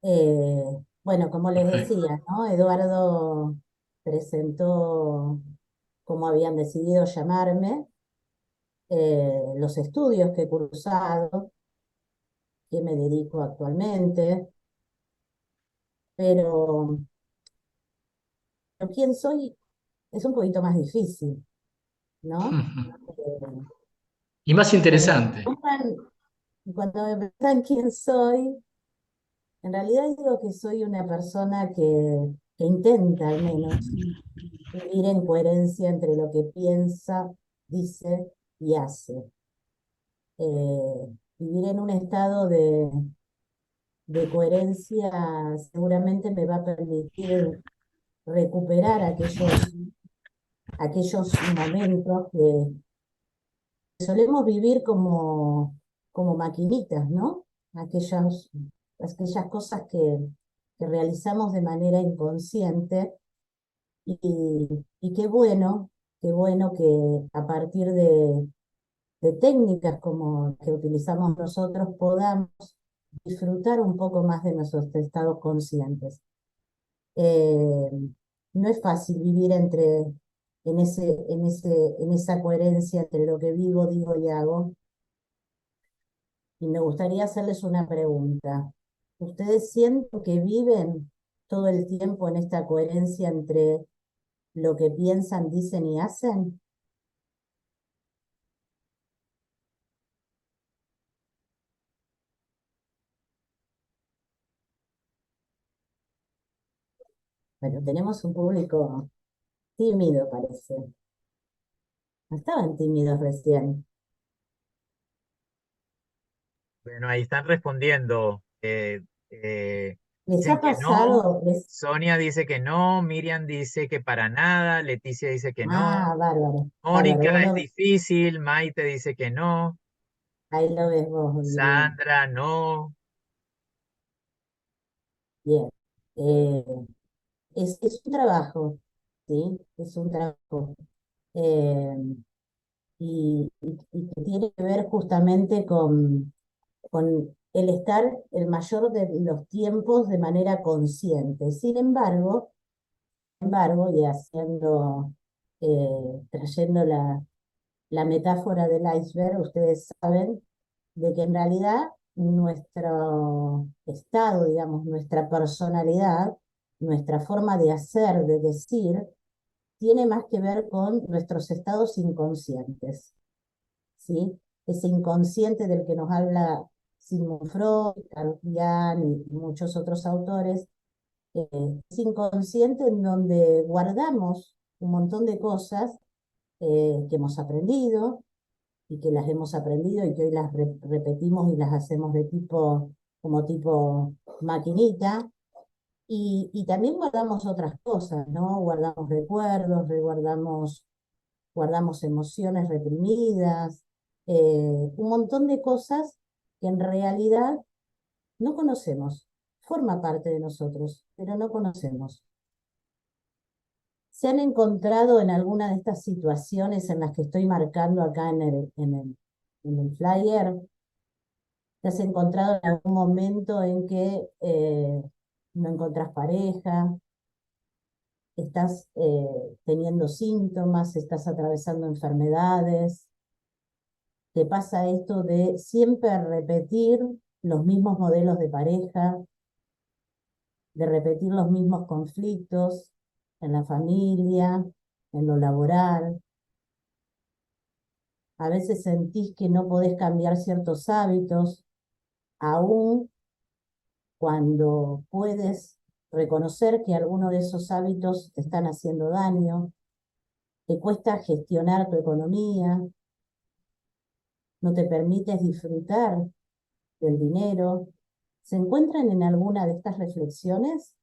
Eh, bueno, como les Perfecto. decía, ¿no? Eduardo presentó cómo habían decidido llamarme, los estudios que he cursado, que me dedico actualmente, pero, quién soy es un poquito más difícil, ¿no? Eh, Y más cuando me interesante. preguntan, cuando me preguntan quién soy, en realidad digo que soy una persona que intenta al menos vivir en coherencia entre lo que piensa, dice y hace. Vivir en un estado de coherencia seguramente me va a permitir recuperar aquellos momentos que solemos vivir como maquinitas, ¿no? Aquellas, aquellas cosas que realizamos de manera inconsciente y qué bueno que a partir de técnicas como que utilizamos nosotros podamos disfrutar un poco más de nuestros estados conscientes. Eh, no es fácil vivir en esa coherencia entre lo que vivo, digo y hago. Y me gustaría hacerles una pregunta. ¿Ustedes sienten que viven todo el tiempo en esta coherencia entre lo que piensan, dicen y hacen? Bueno, tenemos un público tímido, parece. No estaban tímidos recién. Bueno, ahí están respondiendo. ¿Les Dicen ha que no. pasado? Sonia dice que no. Miriam dice que para nada. Leticia dice que no. Ah, bárbaro, bárbaro. Mónica es Bueno, difícil. Maite dice que no. ahí lo ves vos, Virginia. Sandra, no. Bien. Eh, es un trabajo, ¿sí? Es un trabajo. Eh, y que tiene que ver justamente con el estar el mayor de los tiempos de manera consciente. Y haciendo, trayendo la metáfora del iceberg, ustedes saben de que en realidad nuestro estado, digamos, nuestra personalidad, nuestra forma de hacer, de decir, tiene más que ver con nuestros estados inconscientes, ¿sí? Ese inconsciente del que nos habla Sigmund Freud, Carl Jung y muchos otros autores, es inconsciente en donde guardamos un montón de cosas que hemos aprendido y que las hemos aprendido y que hoy las repetimos y las hacemos de como tipo maquinita. Y también guardamos otras cosas, ¿no? Guardamos recuerdos, guardamos emociones reprimidas, un montón de cosas que en realidad no conocemos. Forma parte de nosotros, pero no conocemos. ¿Se han encontrado en alguna de estas situaciones en las que estoy marcando acá en el flyer? ¿Te has encontrado en algún momento en que no encontrás pareja, estás teniendo síntomas, estás atravesando enfermedades? ¿Te pasa esto de siempre repetir los mismos modelos de pareja, de repetir los mismos conflictos en la familia, en lo laboral? A veces sentís que no podés cambiar ciertos hábitos, aún cuando puedes reconocer que algunos de esos hábitos te están haciendo daño, te cuesta gestionar tu economía, no te permites disfrutar del dinero. ¿Se encuentran en alguna de estas reflexiones?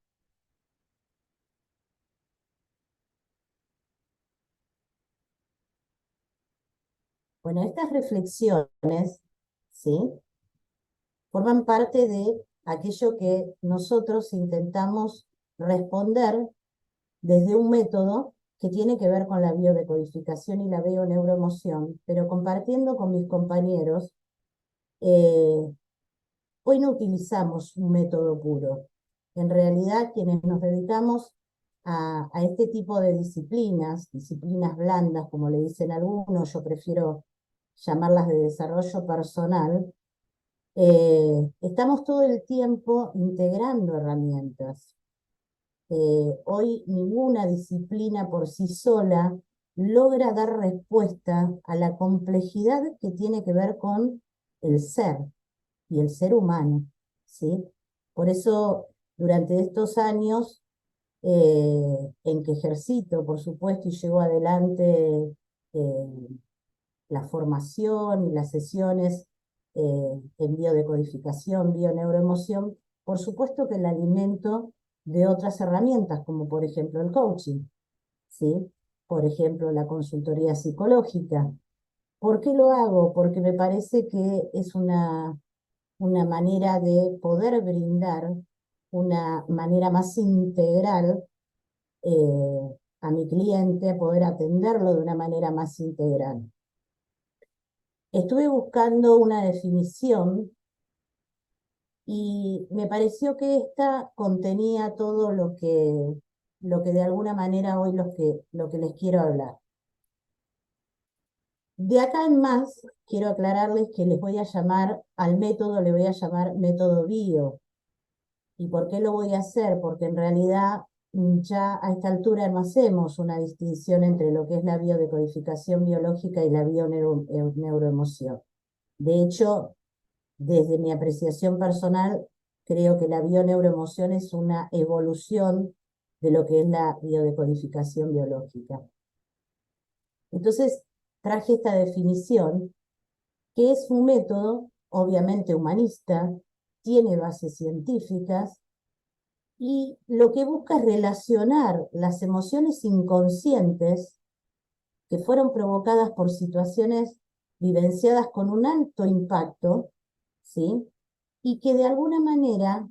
Bueno, estas reflexiones, ¿sí? Forman parte de aquello que nosotros intentamos responder desde un método que tiene que ver con la biodecodificación y la bioneuroemoción, pero compartiendo con mis compañeros, eh, hoy no utilizamos un método puro. en realidad quienes nos dedicamos a este tipo de disciplinas blandas, como le dicen algunos, yo prefiero llamarlas de desarrollo personal, estamos todo el tiempo integrando herramientas. Hoy ninguna disciplina por sí sola logra dar respuesta a la complejidad que tiene que ver con el ser y el ser humano, ¿sí? Por eso, durante estos años en que ejercito, por supuesto, y llevo adelante eh, la formación y las sesiones en biodecodificación, bioneuroemoción, por supuesto que el alimento de otras herramientas, como por ejemplo el coaching, ¿sí? Por ejemplo, la consultoría psicológica. ¿Por qué lo hago? Porque me parece que es una manera de poder brindar una manera más integral a mi cliente, poder atenderlo de una manera más integral. Estuve buscando una definición y me pareció que esta contenía todo lo que de alguna manera hoy lo que les quiero hablar. De acá en más, quiero aclararles que les voy a llamar al método, le voy a llamar método bio. ¿Y por qué lo voy a hacer? Porque en realidad ya a esta altura no hacemos una distinción entre lo que es la biodecodificación biológica y la bioneuroemoción. De hecho, desde mi apreciación personal, creo que la bioneuroemoción es una evolución de lo que es la biodecodificación biológica. Entonces, traje esta definición, que es un método, obviamente humanista, tiene bases científicas, y lo que busca es relacionar las emociones inconscientes que fueron provocadas por situaciones vivenciadas con un alto impacto, ¿sí? Y que de alguna manera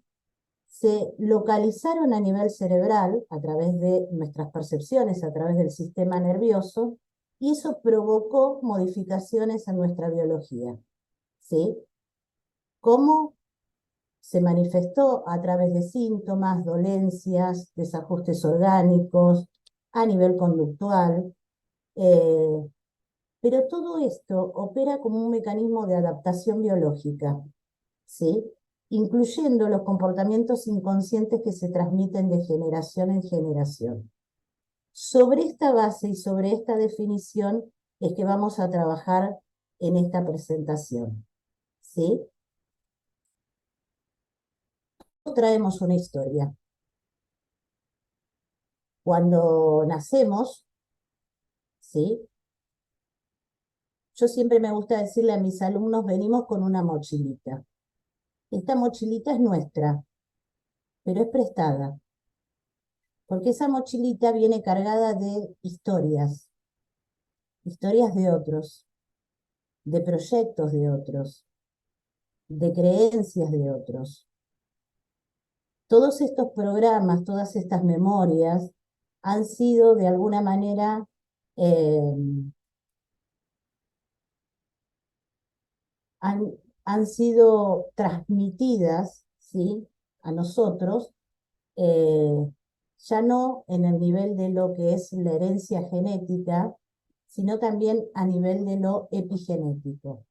se localizaron a nivel cerebral a través de nuestras percepciones, a través del sistema nervioso, y eso provocó modificaciones en nuestra biología, ¿sí? ¿Cómo se manifestó a través de síntomas, dolencias, desajustes orgánicos, a nivel conductual? eh, pero todo esto opera como un mecanismo de adaptación biológica, ¿sí? Incluyendo los comportamientos inconscientes que se transmiten de generación en generación. Sobre esta base y sobre esta definición es que vamos a trabajar en esta presentación, ¿sí? Traemos una historia. Cuando nacemos, ¿sí? Yo siempre me gusta decirle a mis alumnos, venimos con una mochilita. Esta mochilita es nuestra, pero es prestada, porque esa mochilita viene cargada de historias de otros, de proyectos de otros, de creencias de otros. Todos estos programas, todas estas memorias han sido de alguna manera eh, han sido transmitidas, ¿sí?, a nosotros, eh, ya no en el nivel de lo que es la herencia genética, sino también a nivel de lo epigenético.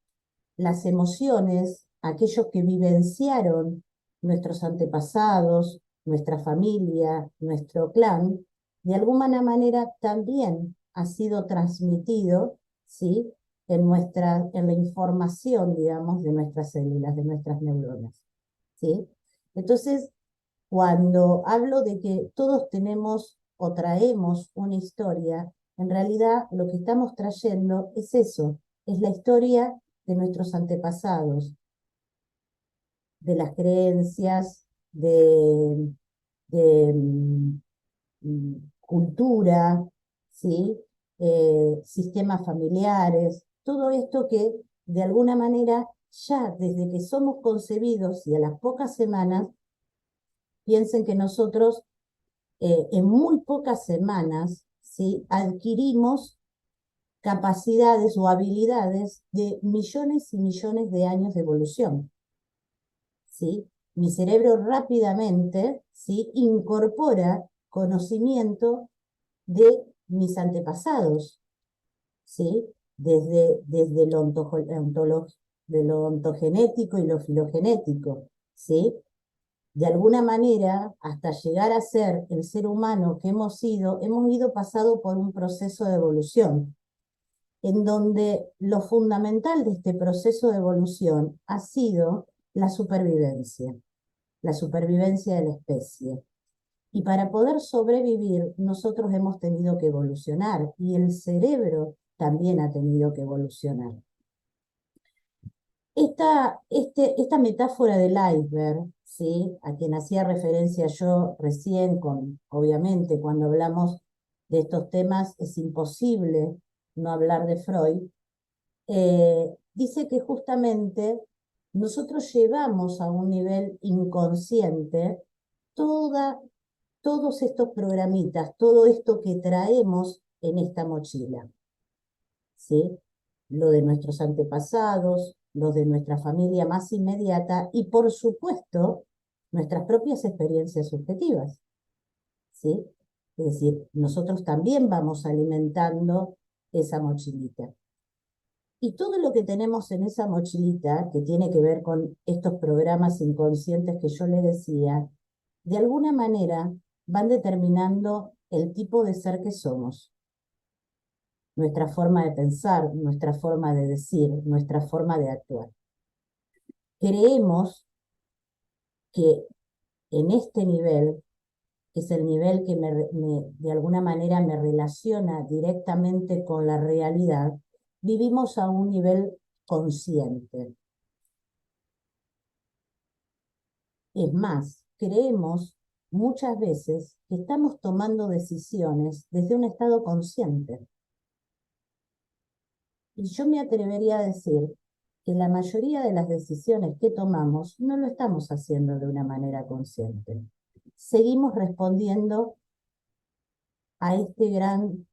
Las emociones, aquellos que vivenciaron nuestros antepasados, nuestra familia, nuestro clan, de alguna manera también ha sido transmitido, ¿sí?, en la información, digamos, de nuestras células, de nuestras neuronas, ¿sí? Entonces, cuando hablo de que todos tenemos o traemos una historia, en realidad lo que estamos trayendo es eso, es la historia de nuestros antepasados, de las creencias, de cultura, ¿sí? Sistemas familiares, todo esto que de alguna manera ya desde que somos concebidos y a las pocas semanas, piensen que nosotros en muy pocas semanas, ¿sí?, adquirimos capacidades o habilidades de millones y millones de años de evolución, ¿sí? Mi cerebro rápidamente, ¿sí? Incorpora conocimiento de mis antepasados, ¿sí? Desde de lo ontogenético y lo filogenético, ¿sí? De alguna manera, hasta llegar a ser el ser humano que hemos ido pasado por un proceso de evolución, en donde lo fundamental de este proceso de evolución ha sido la supervivencia de la especie. Y para poder sobrevivir, nosotros hemos tenido que evolucionar y el cerebro también ha tenido que evolucionar. Esta metáfora del iceberg, ¿sí? A quien hacía referencia yo recién, obviamente, cuando hablamos de estos temas, es imposible no hablar de Freud, dice que justamente nosotros llevamos a un nivel inconsciente todos estos programitas, todo esto que traemos en esta mochila, ¿sí? Lo de nuestros antepasados, lo de nuestra familia más inmediata y, por supuesto, nuestras propias experiencias subjetivas, ¿sí? Es decir, nosotros también vamos alimentando esa mochilita. Y todo lo que tenemos en esa mochilita, que tiene que ver con estos programas inconscientes que yo le decía, de alguna manera van determinando el tipo de ser que somos, nuestra forma de pensar, nuestra forma de decir, nuestra forma de actuar. Creemos que en este nivel, que es el nivel que de alguna manera me relaciona directamente con la realidad, vivimos a un nivel consciente. Es más, creemos muchas veces que estamos tomando decisiones desde un estado consciente. Y yo me atrevería a decir que la mayoría de las decisiones que tomamos no lo estamos haciendo de una manera consciente. Seguimos respondiendo a este gran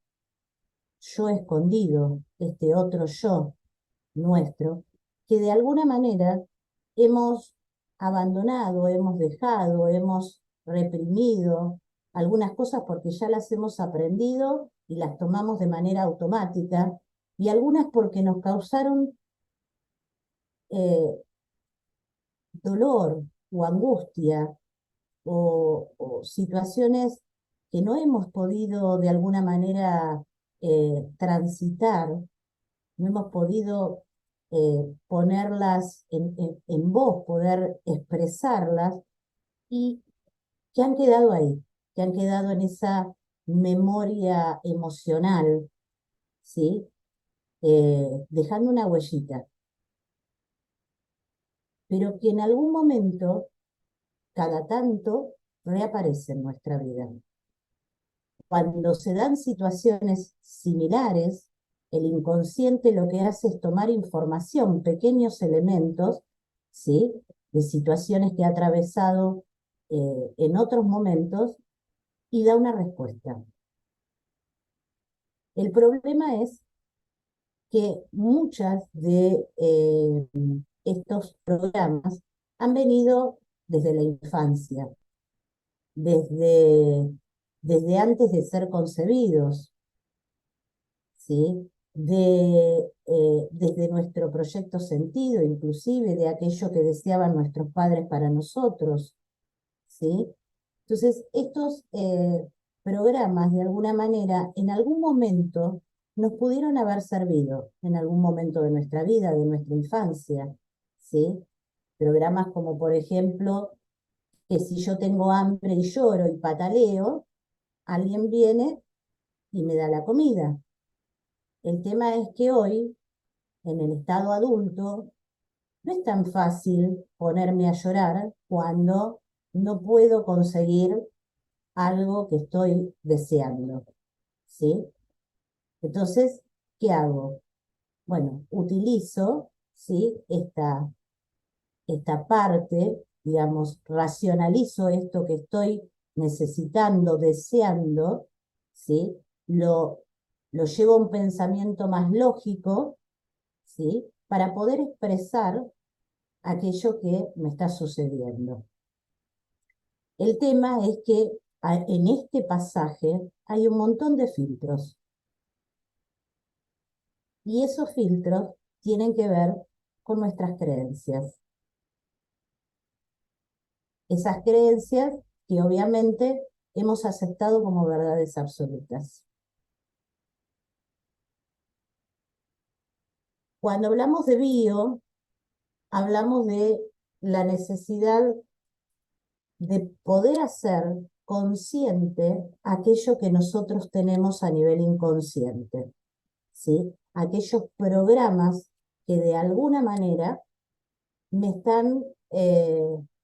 yo escondido, este otro yo nuestro, que de alguna manera hemos abandonado, hemos dejado, hemos reprimido algunas cosas porque ya las hemos aprendido y las tomamos de manera automática, y algunas porque nos causaron eh, dolor o angustia o situaciones que no hemos podido de alguna manera transitar, no hemos podido ponerlas en voz, poder expresarlas, y que han quedado ahí, que han quedado en esa memoria emocional, ¿sí? Dejando una huellita, pero que en algún momento, cada tanto, reaparece en nuestra vida. Cuando se dan situaciones similares, el inconsciente lo que hace es tomar información, pequeños elementos, ¿sí? De situaciones que ha atravesado en otros momentos, y da una respuesta. El problema es que muchas de estos programas han venido desde la infancia, desde, desde antes de ser concebidos, ¿sí? Desde nuestro proyecto sentido, inclusive de aquello que deseaban nuestros padres para nosotros, ¿sí? Entonces, estos programas, de alguna manera, en algún momento nos pudieron haber servido, en algún momento de nuestra vida, de nuestra infancia, ¿sí? Programas como, por ejemplo, que si yo tengo hambre y lloro y pataleo, alguien viene y me da la comida. El tema es que hoy, en el estado adulto, no es tan fácil ponerme a llorar cuando no puedo conseguir algo que estoy deseando, ¿sí? Entonces, ¿qué hago? Bueno, utilizo, ¿sí? Esta parte, digamos, racionalizo esto que estoy necesitando, deseando, ¿sí? Lo llevo a un pensamiento más lógico, ¿sí? Para poder expresar aquello que me está sucediendo. El tema es que en este pasaje hay un montón de filtros y esos filtros tienen que ver con nuestras creencias. Esas creencias que obviamente hemos aceptado como verdades absolutas. Cuando hablamos de bio, hablamos de la necesidad de poder hacer consciente aquello que nosotros tenemos a nivel inconsciente, ¿sí? Aquellos programas que de alguna manera me están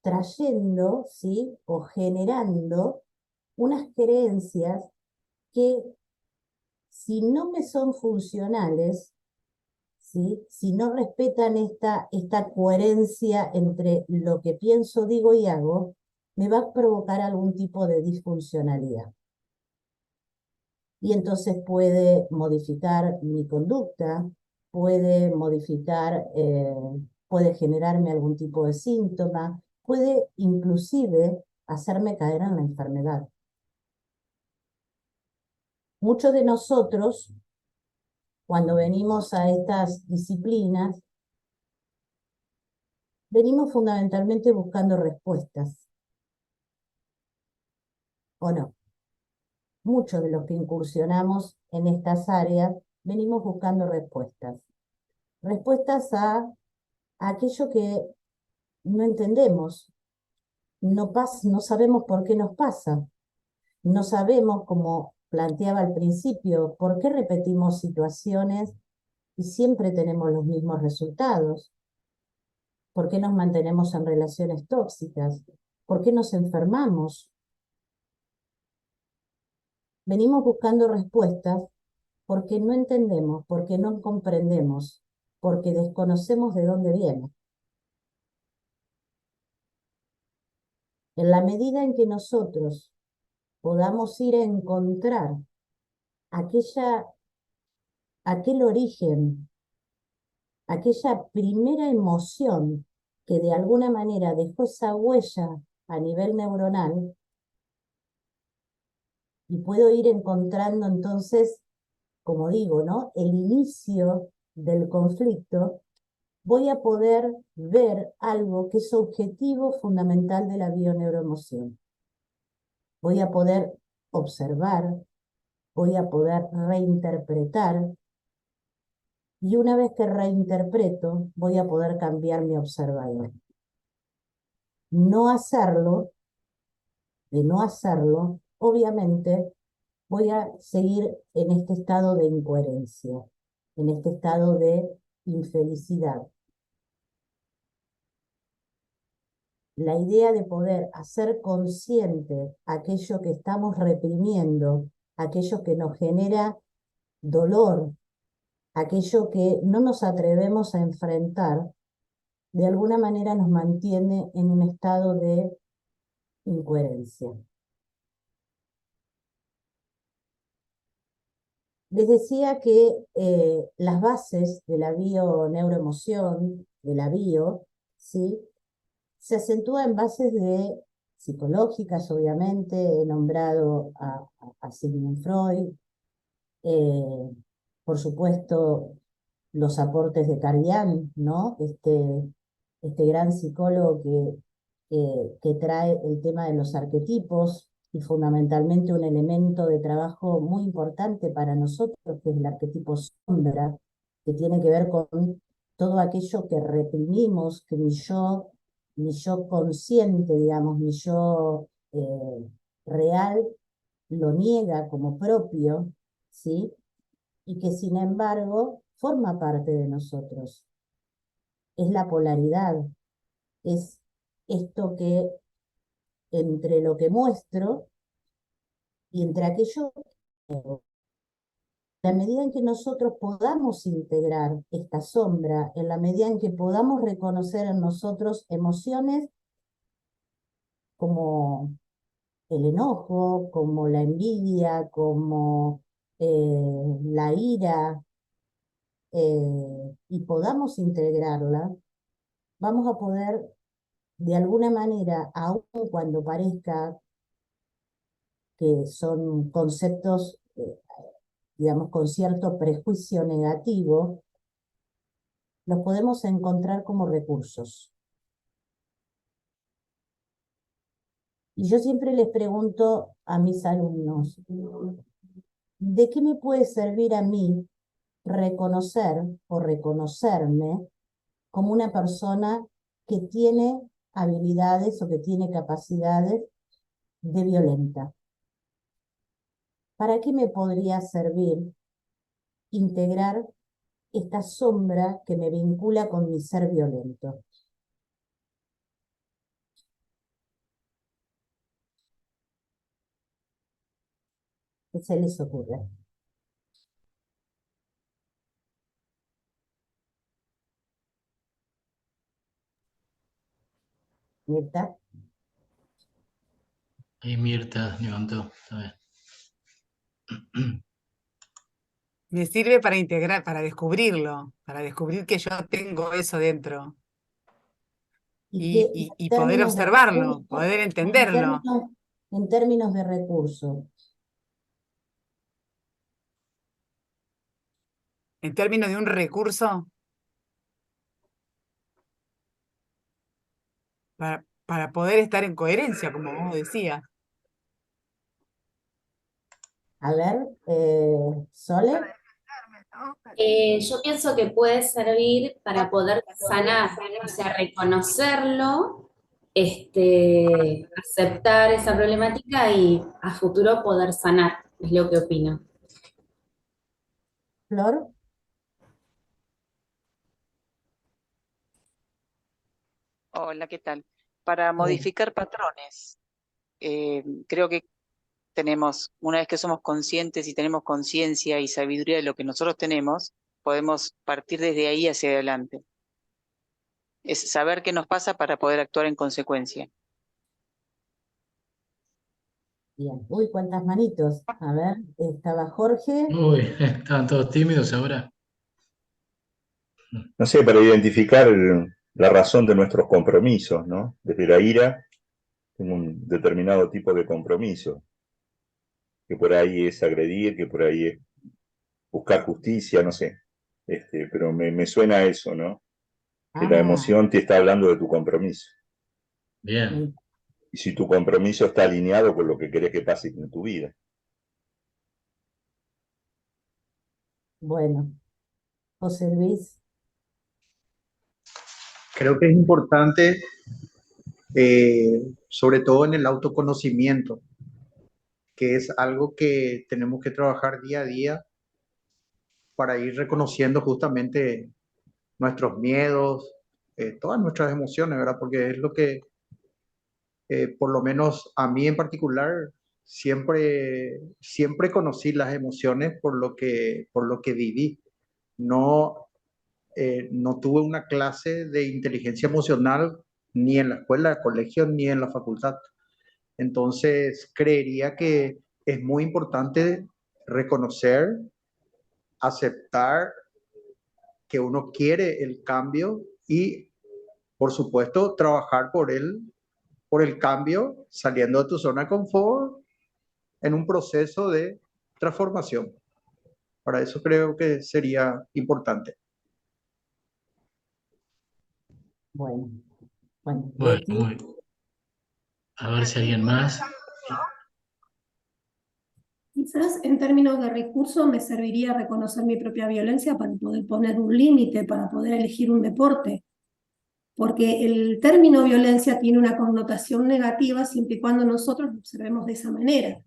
trayendo, ¿sí? O generando unas creencias que si no me son funcionales, ¿sí? Si no respetan esta coherencia entre lo que pienso, digo y hago, me va a provocar algún tipo de disfuncionalidad. Y entonces puede modificar mi conducta, puede modificar, puede generarme algún tipo de síntoma, puede inclusive hacerme caer en la enfermedad. Muchos de nosotros, cuando venimos a estas disciplinas, venimos fundamentalmente buscando respuestas, ¿o no? Muchos de los que incursionamos en estas áreas venimos buscando respuestas. Respuestas a aquello que no entendemos, no sabemos por qué nos pasa, no sabemos, como planteaba al principio, por qué repetimos situaciones y siempre tenemos los mismos resultados, por qué nos mantenemos en relaciones tóxicas, por qué nos enfermamos. Venimos buscando respuestas porque no entendemos, porque no comprendemos, porque desconocemos de dónde viene. En la medida en que nosotros podamos ir a encontrar aquel origen, aquella primera emoción que de alguna manera dejó esa huella a nivel neuronal, y puedo ir encontrando entonces, como digo, ¿no? El inicio del conflicto, voy a poder ver algo que es objetivo fundamental de la bioneuroemoción. Voy a poder observar, voy a poder reinterpretar, y una vez que reinterpreto, voy a poder cambiar mi observador. No hacerlo, de no hacerlo, obviamente voy a seguir en este estado de incoherencia, en este estado de infelicidad. La idea de poder hacer consciente aquello que estamos reprimiendo, aquello que nos genera dolor, aquello que no nos atrevemos a enfrentar, de alguna manera nos mantiene en un estado de incoherencia. Les decía que las bases de la bioneuroemoción, de la bio, ¿sí? Se acentúa en bases de psicológicas, obviamente. He nombrado a Sigmund Freud, eh, por supuesto, los aportes de Carl Jung, ¿no? Este gran psicólogo que trae el tema de los arquetipos y fundamentalmente un elemento de trabajo muy importante para nosotros, que es el arquetipo sombra, que tiene que ver con todo aquello que reprimimos, que mi yo consciente, digamos, mi yo real, lo niega como propio, ¿sí? Y que sin embargo forma parte de nosotros. Es la polaridad, es esto que entre lo que muestro y entre aquello, en la medida en que nosotros podamos integrar esta sombra, en la medida en que podamos reconocer en nosotros emociones como el enojo, como la envidia, como la ira, y podamos integrarla, vamos a poder de alguna manera, aun cuando parezca que son conceptos, digamos, con cierto prejuicio negativo, los podemos encontrar como recursos. Y yo siempre les pregunto a mis alumnos, ¿de qué me puede servir a mí reconocer o reconocerme como una persona que tiene habilidades o que tiene capacidades de violenta? ¿Para qué me podría servir integrar esta sombra que me vincula con mi ser violento? ¿Qué se les ocurre? Mirta. Ahí Mirta levantó. Está bien. Me sirve para integrar, para descubrirlo, para descubrir que yo tengo eso dentro Y que y en poder términos de observarlo, recursos, poder en entenderlo. términos, en términos de recursos, En términos de un recurso para poder estar en coherencia, como vos decías. a ver, Sole. Yo pienso que puede servir para poder sanar, o sea, reconocerlo, aceptar esa problemática y a futuro poder sanar, es lo que opino. Flor. Hola, ¿qué tal? Para Hola. modificar patrones, creo que tenemos, una vez que somos conscientes y tenemos conciencia y sabiduría de lo que nosotros tenemos, podemos partir desde ahí hacia adelante. Es saber qué nos pasa para poder actuar en consecuencia. Bien. Uy, cuántas manitos. A ver, estaba Jorge. Uy, estaban todos tímidos ahora. No sé, para identificar la razón de nuestros compromisos, ¿no? Desde la ira, tengo un determinado tipo de compromiso, que por ahí es agredir, que por ahí es buscar justicia, no sé. Pero me suena a eso, ¿no? Que la Ah, emoción te está hablando de tu compromiso. Bien. Y si tu compromiso está alineado con lo que querés que pase en tu vida. bueno. José Luis. Creo que es importante, sobre todo en el autoconocimiento, que es algo que tenemos que trabajar día a día para ir reconociendo justamente nuestros miedos, todas nuestras emociones, ¿verdad? Porque es lo que, por lo menos a mí en particular, siempre conocí las emociones por lo que viví. No, no tuve una clase de inteligencia emocional ni en la escuela, colegio, ni en la facultad. Entonces, creería que es muy importante reconocer, aceptar que uno quiere el cambio y, por supuesto, trabajar por el cambio, saliendo de tu zona de confort en un proceso de transformación. Para eso creo que sería importante. Bueno, bueno, Bueno, Leti. a ver si alguien más. Quizás en términos de recursos me serviría reconocer mi propia violencia para poder poner un límite, para poder elegir un deporte, porque el término violencia tiene una connotación negativa siempre y cuando nosotros lo observemos de esa manera.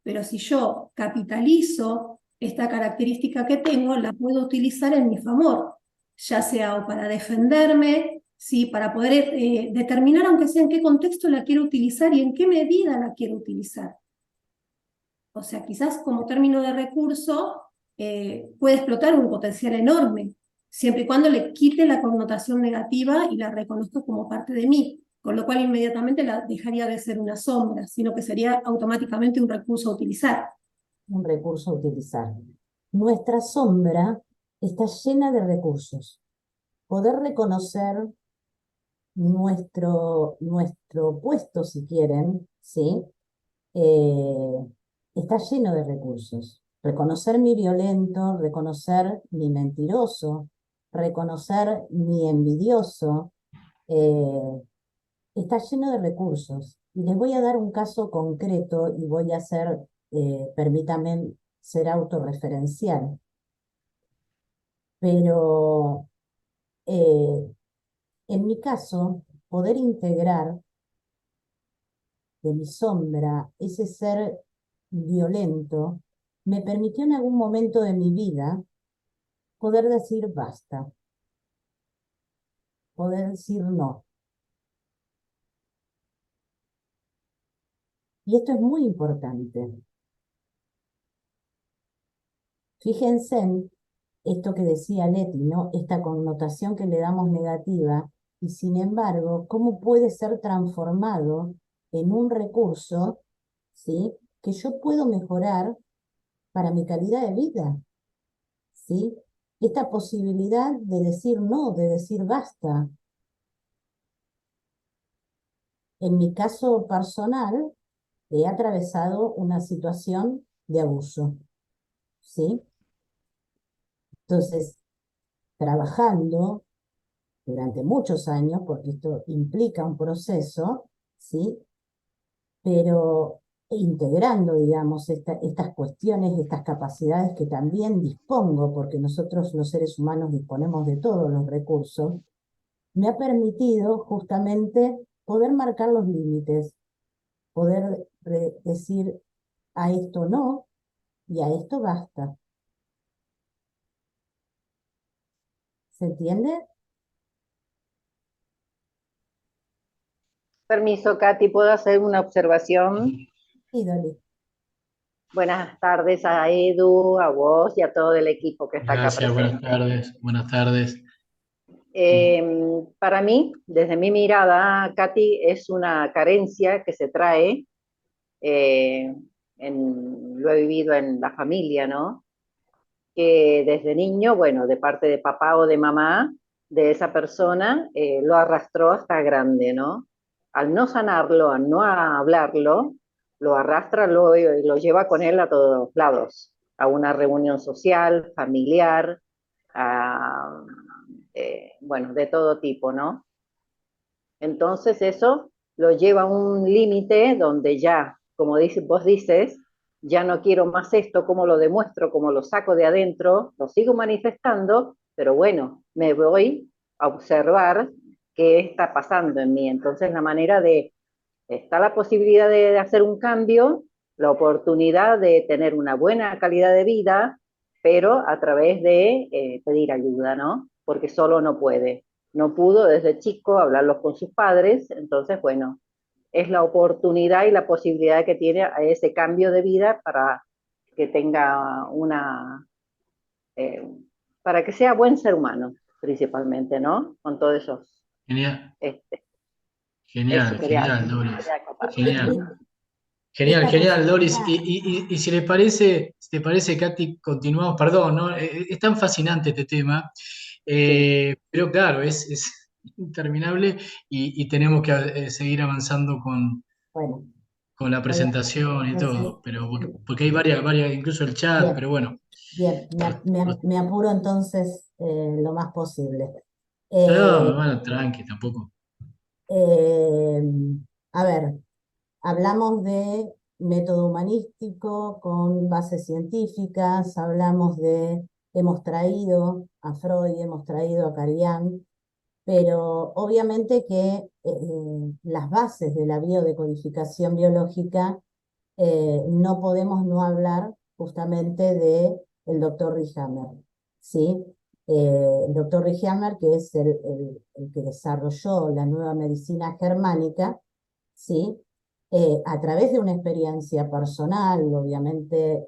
Pero si yo capitalizo esta característica que tengo, la puedo utilizar en mi favor, ya sea o para defenderme, ¿sí? Para poder determinar, aunque sea en qué contexto la quiero utilizar y en qué medida la quiero utilizar. O sea, quizás como término de recurso puede explotar un potencial enorme, siempre y cuando le quite la connotación negativa y la reconozca como parte de mí, con lo cual inmediatamente la dejaría de ser una sombra, sino que sería automáticamente un recurso a utilizar. Un recurso a utilizar. Nuestra sombra está llena de recursos. Poder reconocer nuestro puesto, si quieren, ¿sí? Está lleno de recursos. Reconocer mi violento, reconocer mi mentiroso, reconocer mi envidioso, está lleno de recursos. Y les voy a dar un caso concreto y voy a hacer, permítanme ser autorreferencial. Pero en mi caso, poder integrar de mi sombra ese ser violento me permitió en algún momento de mi vida poder decir basta, poder decir no. Y esto es muy importante. Fíjense en esto que decía Leti, ¿no? Esta connotación que le damos negativa, y sin embargo, ¿cómo puede ser transformado en un recurso, ¿sí? Que yo puedo mejorar para mi calidad de vida, ¿sí? Esta posibilidad de decir no, de decir basta. En mi caso personal, he atravesado una situación de abuso, ¿sí? Entonces, trabajando durante muchos años, porque esto implica un proceso, ¿sí? Pero integrando, digamos, estas cuestiones, estas capacidades que también dispongo, porque nosotros los seres humanos disponemos de todos los recursos, me ha permitido justamente poder marcar los límites, poder decir a esto no y a esto basta. ¿Se entiende? Permiso, Katy, ¿puedo hacer una observación? Sí, Dolly. Buenas tardes a Edu, a vos y a todo el equipo que está acá Gracias, buenas presente. tardes. Buenas tardes. Para mí, desde mi mirada, Katy, es una carencia que se trae, lo he vivido en la familia, ¿no? Que desde niño, bueno, de parte de papá o de mamá, de esa persona, lo arrastró hasta grande, ¿no? Al no sanarlo, al no hablarlo, lo arrastra, lo lleva con él a todos lados, a una reunión social, familiar, bueno, de todo tipo, ¿no? Entonces eso lo lleva a un límite donde ya, como vos dices, ya no quiero más esto, cómo lo demuestro, cómo lo saco de adentro, lo sigo manifestando, pero bueno, me voy a observar qué está pasando en mí. Entonces la manera está la posibilidad de hacer un cambio, la oportunidad de tener una buena calidad de vida, pero a través de pedir ayuda, ¿no? Porque solo no puede. No pudo desde chico hablarlos con sus padres, entonces, bueno, es la oportunidad y la posibilidad que tiene a ese cambio de vida para que tenga para que sea buen ser humano, principalmente, ¿no? Con todos esos. Genial, Eso genial, Doris. compartir. Genial, Esta genial, Doris. posibilidad, Y si te parece, Katy, continuamos, perdón, ¿no? Es tan fascinante este tema, Sí. pero claro, es interminable y tenemos que seguir avanzando bueno, con la voy a presentación y decir, todo, pero porque hay varias, incluso el chat, bien, pero bueno. bien, me apuro entonces lo más posible. Eh, No, bueno, tranqui, tampoco. eh, a ver, hablamos de método humanístico con bases científicas, hemos traído a Freud, hemos traído a Carián, pero obviamente que las bases de la biodecodificación biológica no podemos no hablar justamente de el doctor Rihammer, ¿sí? El doctor Rihammer, que es el que desarrolló la nueva medicina germánica, ¿sí? A través de una experiencia personal, obviamente,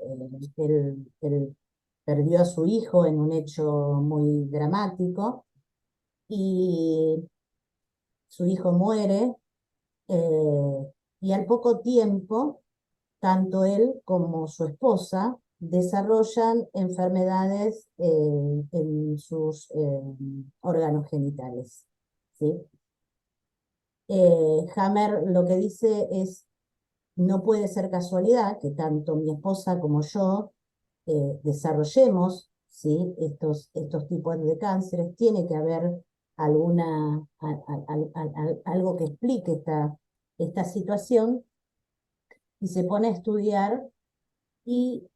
él perdió a su hijo en un hecho muy dramático y su hijo muere y al poco tiempo, tanto él como su esposa desarrollan enfermedades en sus órganos genitales, ¿sí? Hammer lo que dice es, no puede ser casualidad que tanto mi esposa como yo desarrollemos, ¿sí? estos tipos de cánceres, tiene que haber algo que explique esta situación, y se pone a estudiar y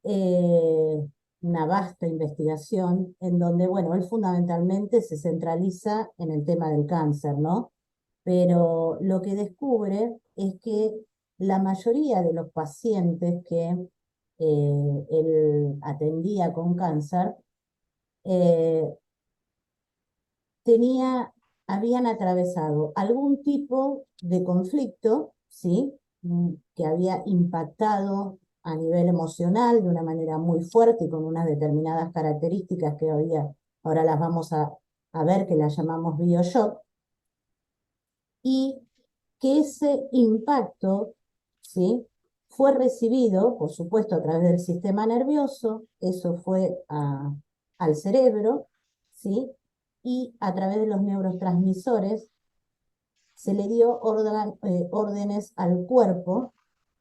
una vasta investigación en donde, bueno, él fundamentalmente se centraliza en el tema del cáncer, ¿no? Pero lo que descubre es que la mayoría de los pacientes que él atendía con cáncer eh, habían atravesado algún tipo de conflicto, ¿sí? Que había impactado a nivel emocional de una manera muy fuerte y con unas determinadas características que ahora las vamos a ver, que las llamamos bioshock, y que ese impacto, ¿sí? Fue recibido, por supuesto, a través del sistema nervioso, eso fue al cerebro, ¿sí? Y a través de los neurotransmisores se le dio órdenes al cuerpo,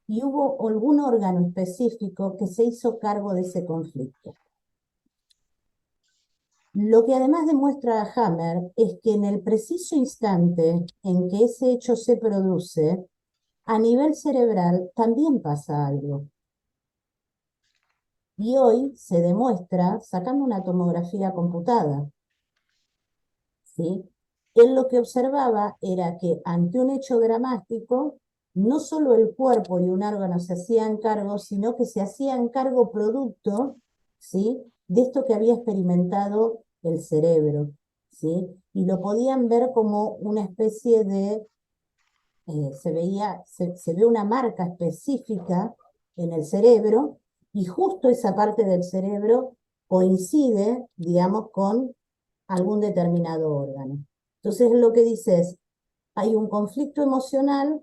y hubo algún órgano específico que se hizo cargo de ese conflicto. Lo que además demuestra Hammer es que en el preciso instante en que ese hecho se produce, a nivel cerebral también pasa algo. Y hoy se demuestra sacando una tomografía computada, ¿sí? Él lo que observaba era que ante un hecho dramático, no solo el cuerpo y un órgano se hacían cargo, sino que se hacían cargo producto, ¿sí? De esto que había experimentado el cerebro, ¿sí? Y lo podían ver como una especie de, se ve una marca específica en el cerebro, y justo esa parte del cerebro coincide, digamos, con algún determinado órgano. Entonces lo que dice es, hay un conflicto emocional,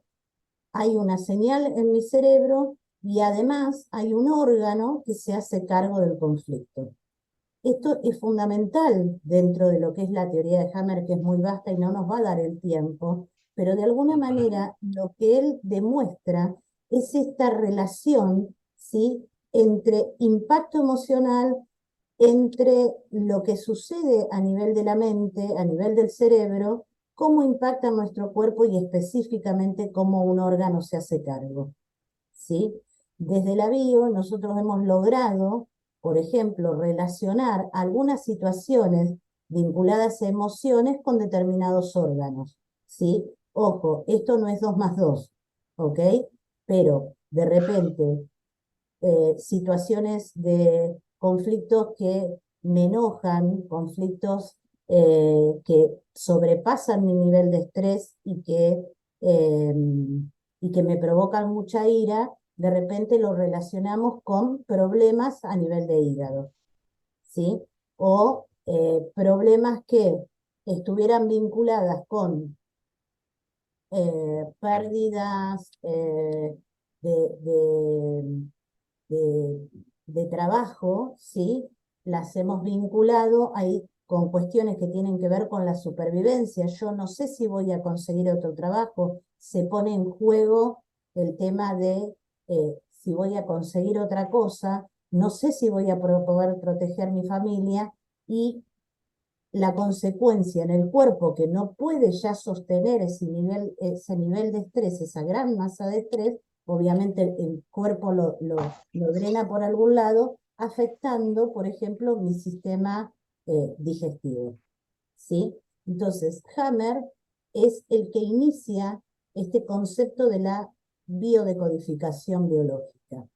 hay una señal en mi cerebro, y además hay un órgano que se hace cargo del conflicto. Esto es fundamental dentro de lo que es la teoría de Hammer, que es muy vasta y no nos va a dar el tiempo, pero de alguna manera lo que él demuestra es esta relación, ¿sí? Entre impacto emocional, entre lo que sucede a nivel de la mente, a nivel del cerebro, cómo impacta nuestro cuerpo y específicamente cómo un órgano se hace cargo, ¿sí? Desde la bio nosotros hemos logrado, por ejemplo, relacionar algunas situaciones vinculadas a emociones con determinados órganos, ¿sí? Ojo, esto no es 2 más 2, ¿ok? Pero de repente situaciones de conflictos que me enojan, conflictos que sobrepasan mi nivel de estrés y que me provocan mucha ira, de repente lo relacionamos con problemas a nivel de hígado, ¿sí? O problemas que estuvieran vinculadas con pérdidas de, de, de trabajo, ¿sí? Las hemos vinculado ahí con cuestiones que tienen que ver con la supervivencia. Yo no sé si voy a conseguir otro trabajo. Se pone en juego el tema de si voy a conseguir otra cosa, no sé si voy a poder proteger mi familia, y la consecuencia en el cuerpo que no puede ya sostener ese nivel de estrés, esa gran masa de estrés, obviamente el cuerpo lo drena por algún lado, afectando, por ejemplo, mi sistema digestivo, ¿sí? Entonces, Hammer es el que inicia este concepto de la biodecodificación biológica.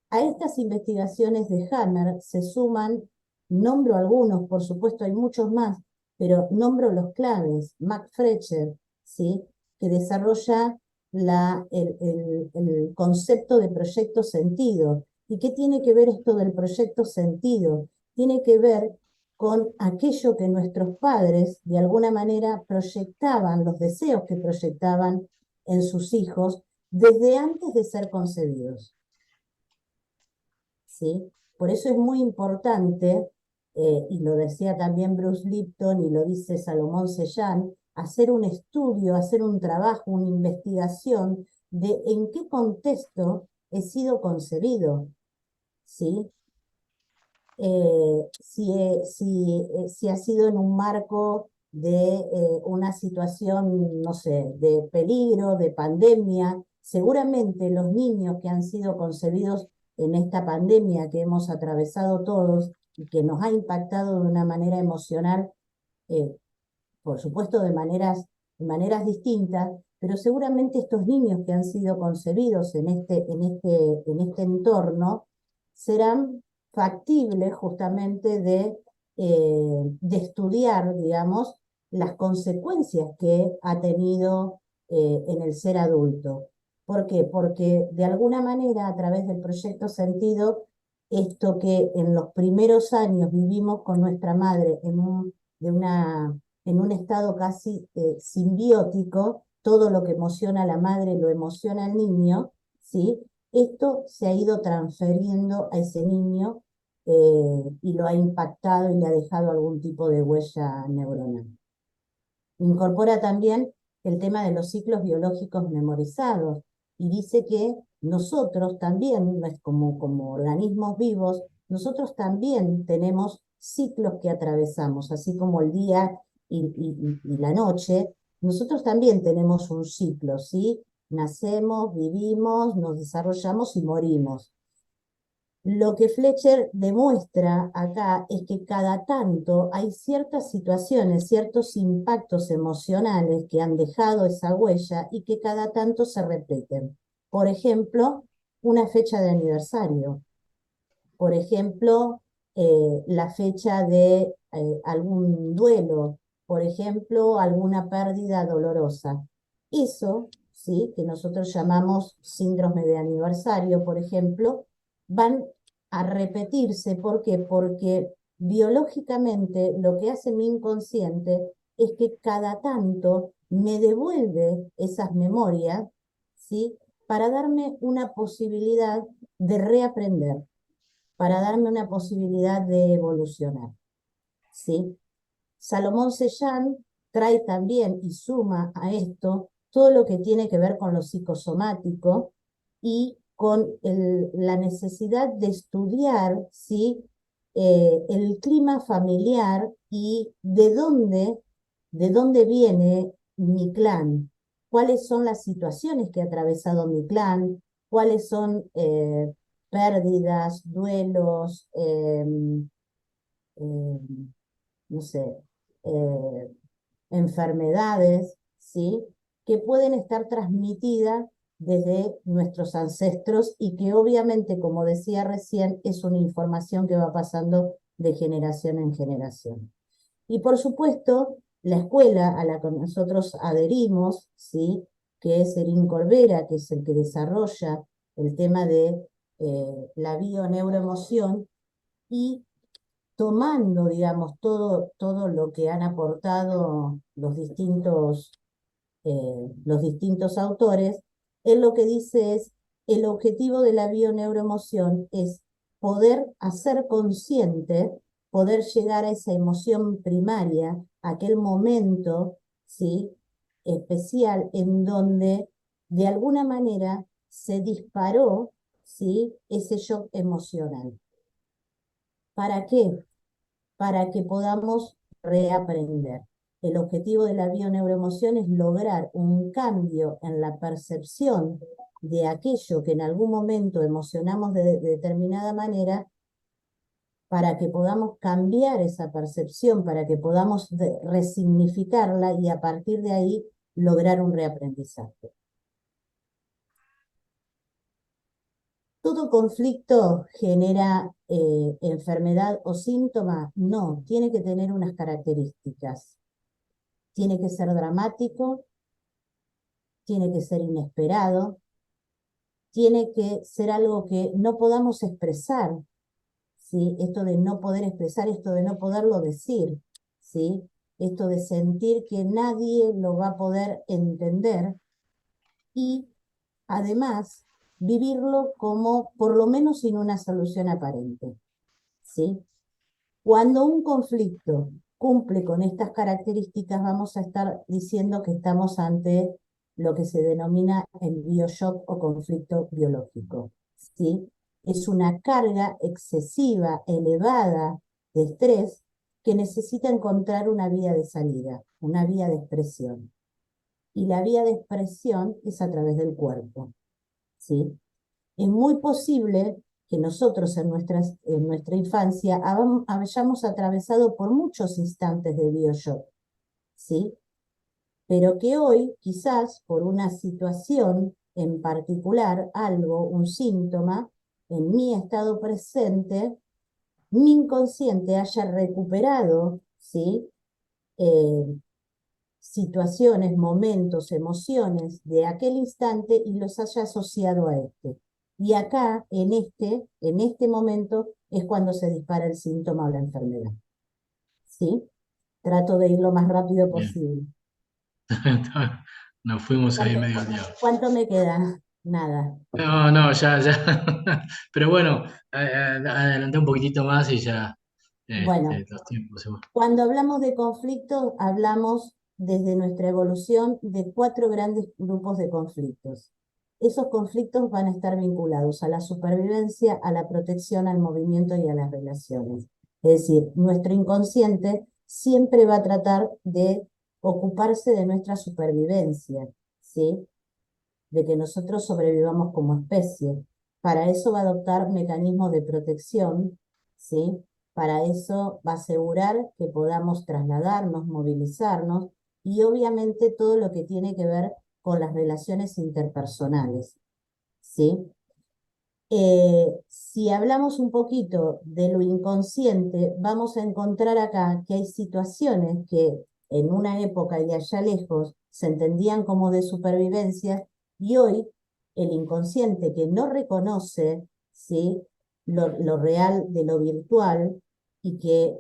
A estas investigaciones de Hammer se suman, nombro algunos, por supuesto hay muchos más, pero nombro los claves. Mac Fletcher, ¿sí? Que desarrolla el concepto de proyecto sentido. ¿Y qué tiene que ver esto del proyecto sentido? Tiene que ver con aquello que nuestros padres de alguna manera proyectaban, los deseos que proyectaban en sus hijos desde antes de ser concebidos, ¿sí? Por eso es muy importante, y lo decía también Bruce Lipton y lo dice Salomón Sellán, hacer un estudio, hacer un trabajo, una investigación de en qué contexto he sido concebido, ¿sí? Si ha sido en un marco de una situación, no sé, de peligro, de pandemia. Seguramente los niños que han sido concebidos en esta pandemia que hemos atravesado todos y que nos ha impactado de una manera emocional, por supuesto de maneras distintas, pero seguramente estos niños que han sido concebidos en este entorno serán factibles justamente de estudiar, digamos, las consecuencias que ha tenido en el ser adulto. ¿Por qué? Porque de alguna manera, a través del proyecto Sentido, esto que en los primeros años vivimos con nuestra madre en un estado casi simbiótico, todo lo que emociona a la madre lo emociona al niño, ¿sí? Esto se ha ido transfiriendo a ese niño y lo ha impactado y le ha dejado algún tipo de huella neuronal. Incorpora también el tema de los ciclos biológicos memorizados y dice que nosotros también, como organismos vivos, nosotros también tenemos ciclos que atravesamos, así como el día y la noche, nosotros también tenemos un ciclo, ¿sí? Nacemos, vivimos, nos desarrollamos y morimos. Lo que Fletcher demuestra acá es que cada tanto hay ciertas situaciones, ciertos impactos emocionales que han dejado esa huella y que cada tanto se repiten. Por ejemplo, una fecha de aniversario. Por ejemplo, la fecha de algún duelo. Por ejemplo, alguna pérdida dolorosa. Eso, ¿sí?, que nosotros llamamos síndrome de aniversario, por ejemplo, van a repetirse. ¿Por qué? Porque biológicamente lo que hace mi inconsciente es que cada tanto me devuelve esas memorias, ¿sí?, para darme una posibilidad de reaprender, para darme una posibilidad de evolucionar, ¿sí? Salomón Sellán trae también y suma a esto todo lo que tiene que ver con lo psicosomático y con la necesidad de estudiar, ¿sí?, el clima familiar y de dónde viene mi clan, cuáles son las situaciones que ha atravesado mi clan, cuáles son pérdidas, duelos, no sé, enfermedades, ¿sí?, que pueden estar transmitidas desde nuestros ancestros y que obviamente, como decía recién, es una información que va pasando de generación en generación. Y por supuesto, la escuela a la que nosotros adherimos, ¿sí?, que es el Incorvera, que es el que desarrolla el tema de la bioneuroemoción, y tomando, digamos, todo lo que han aportado los distintos autores, él lo que dice es, el objetivo de la bioneuroemoción es poder hacer consciente, poder llegar a esa emoción primaria, aquel momento, ¿sí?, especial en donde de alguna manera se disparó, ¿sí?, ese shock emocional. ¿Para qué? Para que podamos reaprender. El objetivo de la bioneuroemoción es lograr un cambio en la percepción de aquello que en algún momento emocionamos de determinada manera, para que podamos cambiar esa percepción, para que podamos resignificarla y a partir de ahí lograr un reaprendizaje. ¿Todo conflicto genera enfermedad o síntoma? No, tiene que tener unas características. Tiene que ser dramático, tiene que ser inesperado, tiene que ser algo que no podamos expresar, ¿sí? Esto de no poder expresar, esto de no poderlo decir, ¿sí? Esto de sentir que nadie lo va a poder entender y además vivirlo como por lo menos sin una solución aparente, ¿sí? Cuando un conflicto cumple con estas características, vamos a estar diciendo que estamos ante lo que se denomina el bioshock o conflicto biológico, ¿sí? Es una carga excesiva, elevada de estrés que necesita encontrar una vía de salida, una vía de expresión. Y la vía de expresión es a través del cuerpo, ¿sí? Es muy posible que nosotros en nuestra infancia hayamos atravesado por muchos instantes de bioshock, ¿sí? Pero que hoy, quizás por una situación en particular, algo, un síntoma, en mi estado presente, mi inconsciente haya recuperado, ¿sí? Situaciones, momentos, emociones de aquel instante y los haya asociado a este. Y acá, en este momento, es cuando se dispara el síntoma o la enfermedad. ¿Sí? Trato de ir lo más rápido Bien. posible. Nos fuimos ahí ¿Cuánto, medio liados. cuánto me queda? Nada. No, no, ya. Pero bueno, adelanté un poquitito más y ya Bueno, los tiempos se van. cuando hablamos de conflictos, hablamos desde nuestra evolución de 4 grandes grupos de conflictos. Esos conflictos van a estar vinculados a la supervivencia, a la protección, al movimiento y a las relaciones. Es decir, nuestro inconsciente siempre va a tratar de ocuparse de nuestra supervivencia, ¿sí? De que nosotros sobrevivamos como especie. Para eso va a adoptar mecanismos de protección, ¿sí? Para eso va a asegurar que podamos trasladarnos, movilizarnos y obviamente todo lo que tiene que ver con las relaciones interpersonales, ¿sí? Si hablamos un poquito de lo inconsciente, vamos a encontrar acá que hay situaciones que en una época y allá lejos se entendían como de supervivencia y hoy el inconsciente que no reconoce, ¿sí? lo real de lo virtual y que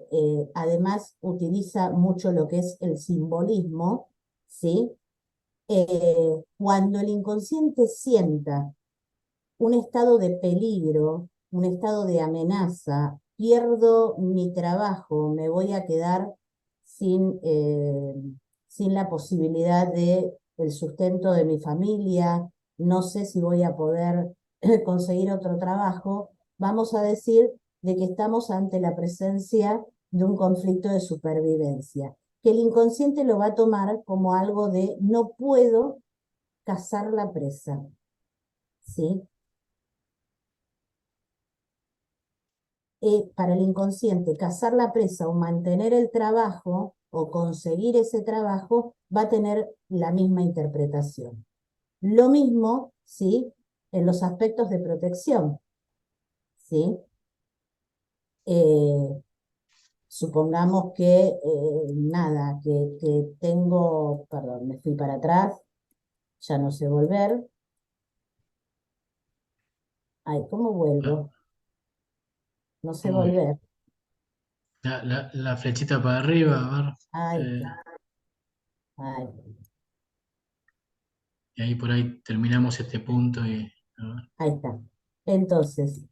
además utiliza mucho lo que es el simbolismo, ¿sí? Cuando el inconsciente sienta un estado de peligro, un estado de amenaza, pierdo mi trabajo, me voy a quedar sin la posibilidad de el sustento de mi familia, no sé si voy a poder conseguir otro trabajo, vamos a decir de que estamos ante la presencia de un conflicto de supervivencia, que el inconsciente lo va a tomar como algo de no puedo cazar la presa, ¿sí? Para el inconsciente, cazar la presa o mantener el trabajo o conseguir ese trabajo va a tener la misma interpretación. Lo mismo, ¿sí? En los aspectos de protección, ¿sí? Supongamos que, nada, que tengo, perdón, me fui para atrás, ya no sé volver. Ay, ¿cómo vuelvo? No sé Uy, volver. la flechita para arriba, a ver. Ay, ay. Y ahí por ahí terminamos este punto y a ver. Ahí está. Entonces,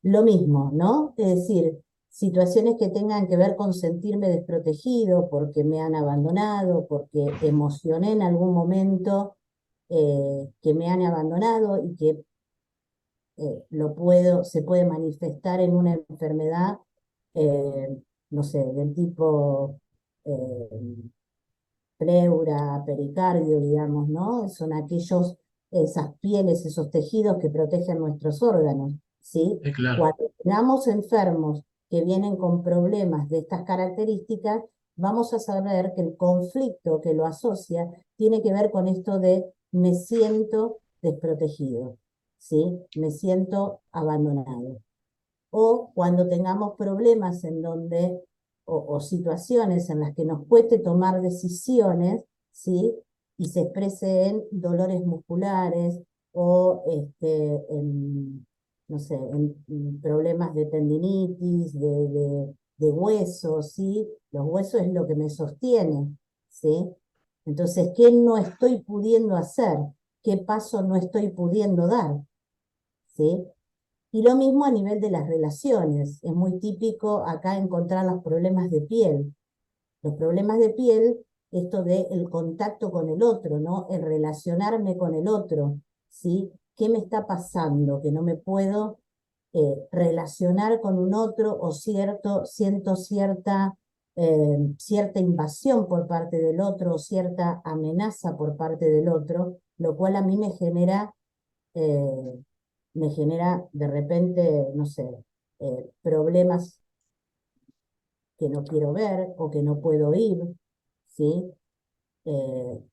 lo mismo, ¿no? Es decir, situaciones que tengan que ver con sentirme desprotegido porque me han abandonado, porque emocioné en algún momento que me han abandonado y que se puede manifestar en una enfermedad, no sé, del tipo pleura, pericardio, digamos, ¿no? Son esas pieles, esos tejidos que protegen nuestros órganos, ¿sí? Claro. Cuando tengamos enfermos que vienen con problemas de estas características, vamos a saber que el conflicto que lo asocia tiene que ver con esto de me siento desprotegido, ¿sí? Me siento abandonado. O cuando tengamos problemas en donde o situaciones en las que nos cueste tomar decisiones, ¿sí? Y se exprese en dolores musculares o no sé, en problemas de tendinitis, de huesos, ¿sí? Los huesos es lo que me sostiene, ¿sí? Entonces, ¿qué no estoy pudiendo hacer? ¿Qué paso no estoy pudiendo dar? ¿Sí? Y lo mismo a nivel de las relaciones. Es muy típico acá encontrar los problemas de piel. Los problemas de piel, esto de el contacto con el otro, ¿no? El relacionarme con el otro, ¿sí? ¿Qué me está pasando? Que no me puedo relacionar con un otro o siento cierta invasión por parte del otro o cierta amenaza por parte del otro, lo cual a mí me genera de repente, no sé, problemas que no quiero ver o que no puedo ir, ¿sí?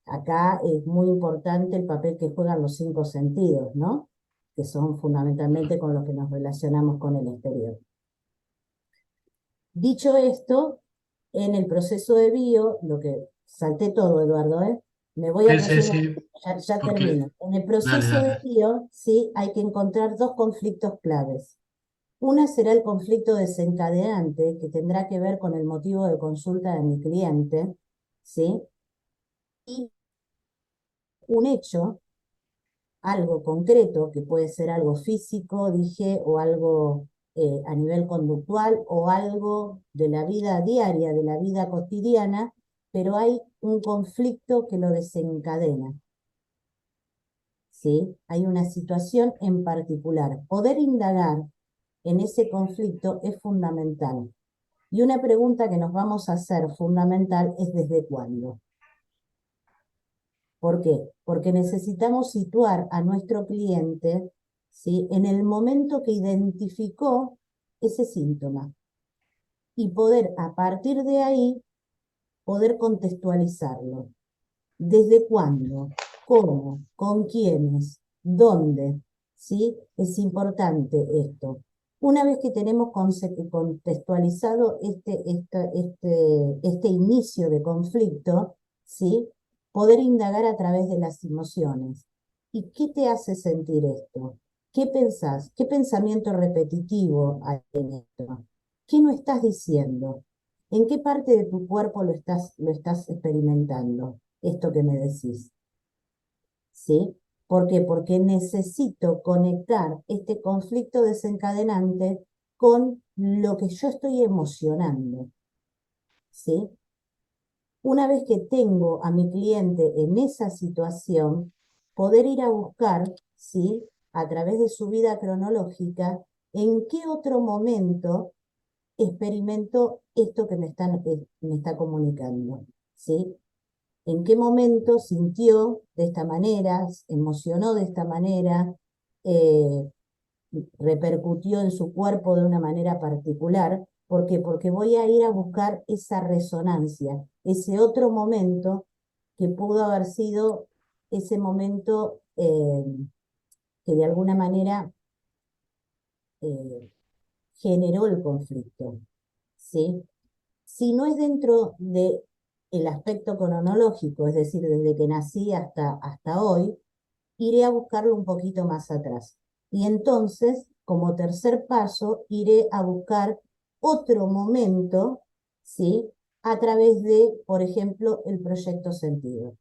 Acá es muy importante el papel que juegan los 5 sentidos, ¿no? Que son fundamentalmente con los que nos relacionamos con el exterior. Dicho esto, en el proceso de bio, lo que salté todo, Eduardo, me voy a Sí, sí, ya ok. termino. En el Dale, proceso de dale. bio, sí, hay que encontrar 2 conflictos claves. Una será el conflicto desencadenante, que tendrá que ver con el motivo de consulta de mi cliente, ¿sí? Y un hecho, algo concreto, que puede ser algo físico, dije, o algo a nivel conductual, o algo de la vida diaria, de la vida cotidiana, pero hay un conflicto que lo desencadena, ¿sí? Hay una situación en particular. Poder indagar en ese conflicto es fundamental. Y una pregunta que nos vamos a hacer fundamental es ¿desde cuándo? ¿Por qué? Porque necesitamos situar a nuestro cliente, ¿sí?, en el momento que identificó ese síntoma y poder a partir de ahí poder contextualizarlo. ¿Desde cuándo? ¿Cómo? ¿Con quiénes? ¿Dónde? ¿Sí? Es importante esto. Una vez que tenemos contextualizado este inicio de conflicto, ¿sí?, poder indagar a través de las emociones. ¿Y qué te hace sentir esto? ¿Qué pensás? ¿Qué pensamiento repetitivo hay en esto? ¿Qué no estás diciendo? ¿En qué parte de tu cuerpo lo estás experimentando? Esto que me decís, ¿sí? ¿Por qué? Porque necesito conectar este conflicto desencadenante con lo que yo estoy emocionando, ¿sí? Una vez que tengo a mi cliente en esa situación, poder ir a buscar, ¿sí?, a través de su vida cronológica, en qué otro momento experimentó esto que me está comunicando, ¿sí? ¿En qué momento sintió de esta manera, emocionó de esta manera, eh, repercutió en su cuerpo de una manera particular? ¿Por qué? Porque voy a ir a buscar esa resonancia, ese otro momento que pudo haber sido ese momento que de alguna manera eh, generó el conflicto, ¿sí? Si no es dentro del aspecto cronológico, es decir, desde que nací hasta hoy, iré a buscarlo un poquito más atrás. Y entonces, como tercer paso, iré a buscar otro momento, ¿sí?, a través de, por ejemplo, el proyecto sentido,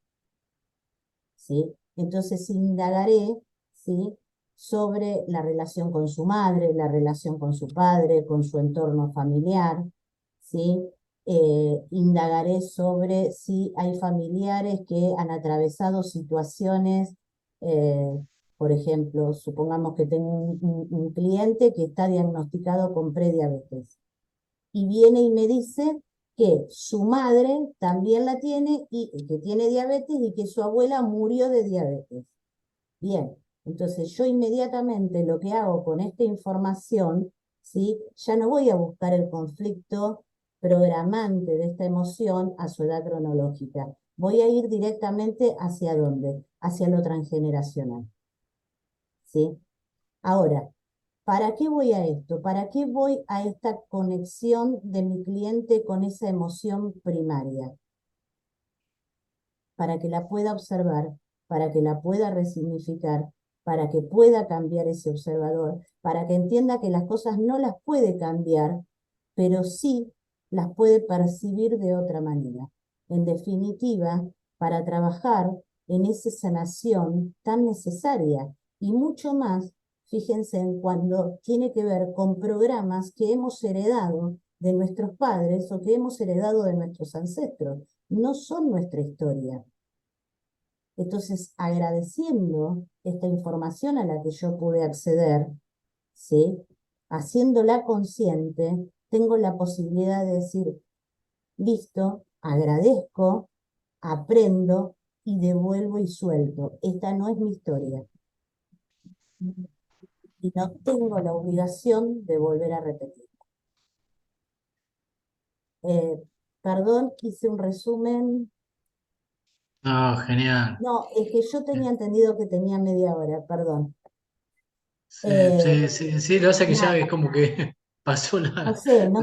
¿sí? Entonces indagaré, ¿sí?, sobre la relación con su madre, la relación con su padre, con su entorno familiar, ¿sí? Indagaré sobre si hay familiares que han atravesado situaciones, eh, por ejemplo, supongamos que tengo un cliente que está diagnosticado con prediabetes y viene y me dice que su madre también la tiene y que tiene diabetes y que su abuela murió de diabetes. Bien, entonces yo inmediatamente lo que hago con esta información, ¿sí?, ya no voy a buscar el conflicto programante de esta emoción a su edad cronológica. Voy a ir directamente hacia dónde, hacia lo transgeneracional, ¿sí? Ahora, ¿para qué voy a esto? ¿Para qué voy a esta conexión de mi cliente con esa emoción primaria? Para que la pueda observar, para que la pueda resignificar, para que pueda cambiar ese observador, para que entienda que las cosas no las puede cambiar, pero sí las puede percibir de otra manera. En definitiva, para trabajar en esa sanación tan necesaria y mucho más fíjense en cuando tiene que ver con programas que hemos heredado de nuestros padres o que hemos heredado de nuestros ancestros. No son nuestra historia. Entonces, agradeciendo esta información a la que yo pude acceder, ¿sí? Haciéndola consciente, tengo la posibilidad de decir, listo, agradezco, aprendo y devuelvo y suelto. Esta no es mi historia. Y no tengo la obligación de volver a repetir. Perdón, hice un resumen. No, genial. No, es que yo tenía entendido que tenía media hora, perdón. Sí, sí, sí, sí, lo que pasa es que ya es Nada, como que pasó no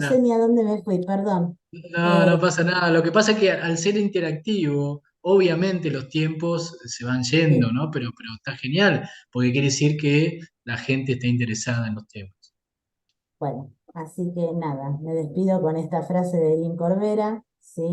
sé la- ni a dónde me fui, perdón. No, no pasa nada. Lo que pasa es que al ser interactivo, obviamente los tiempos se van yendo, Sí, ¿no? Pero está genial, porque quiere decir que la gente está interesada en los temas. bueno, así que nada, me despido con esta frase de Lynn Corbera, ¿sí?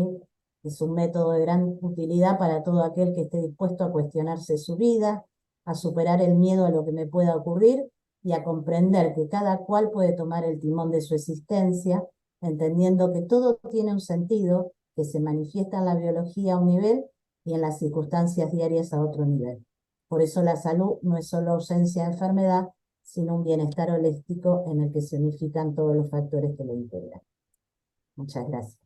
Es un método de gran utilidad para todo aquel que esté dispuesto a cuestionarse su vida, a superar el miedo a lo que me pueda ocurrir y a comprender que cada cual puede tomar el timón de su existencia, entendiendo que todo tiene un sentido que se manifiesta en la biología a un nivel y en las circunstancias diarias a otro nivel. Por eso la salud no es solo ausencia de enfermedad, sino un bienestar holístico en el que se unifican todos los factores que lo integran. Muchas gracias.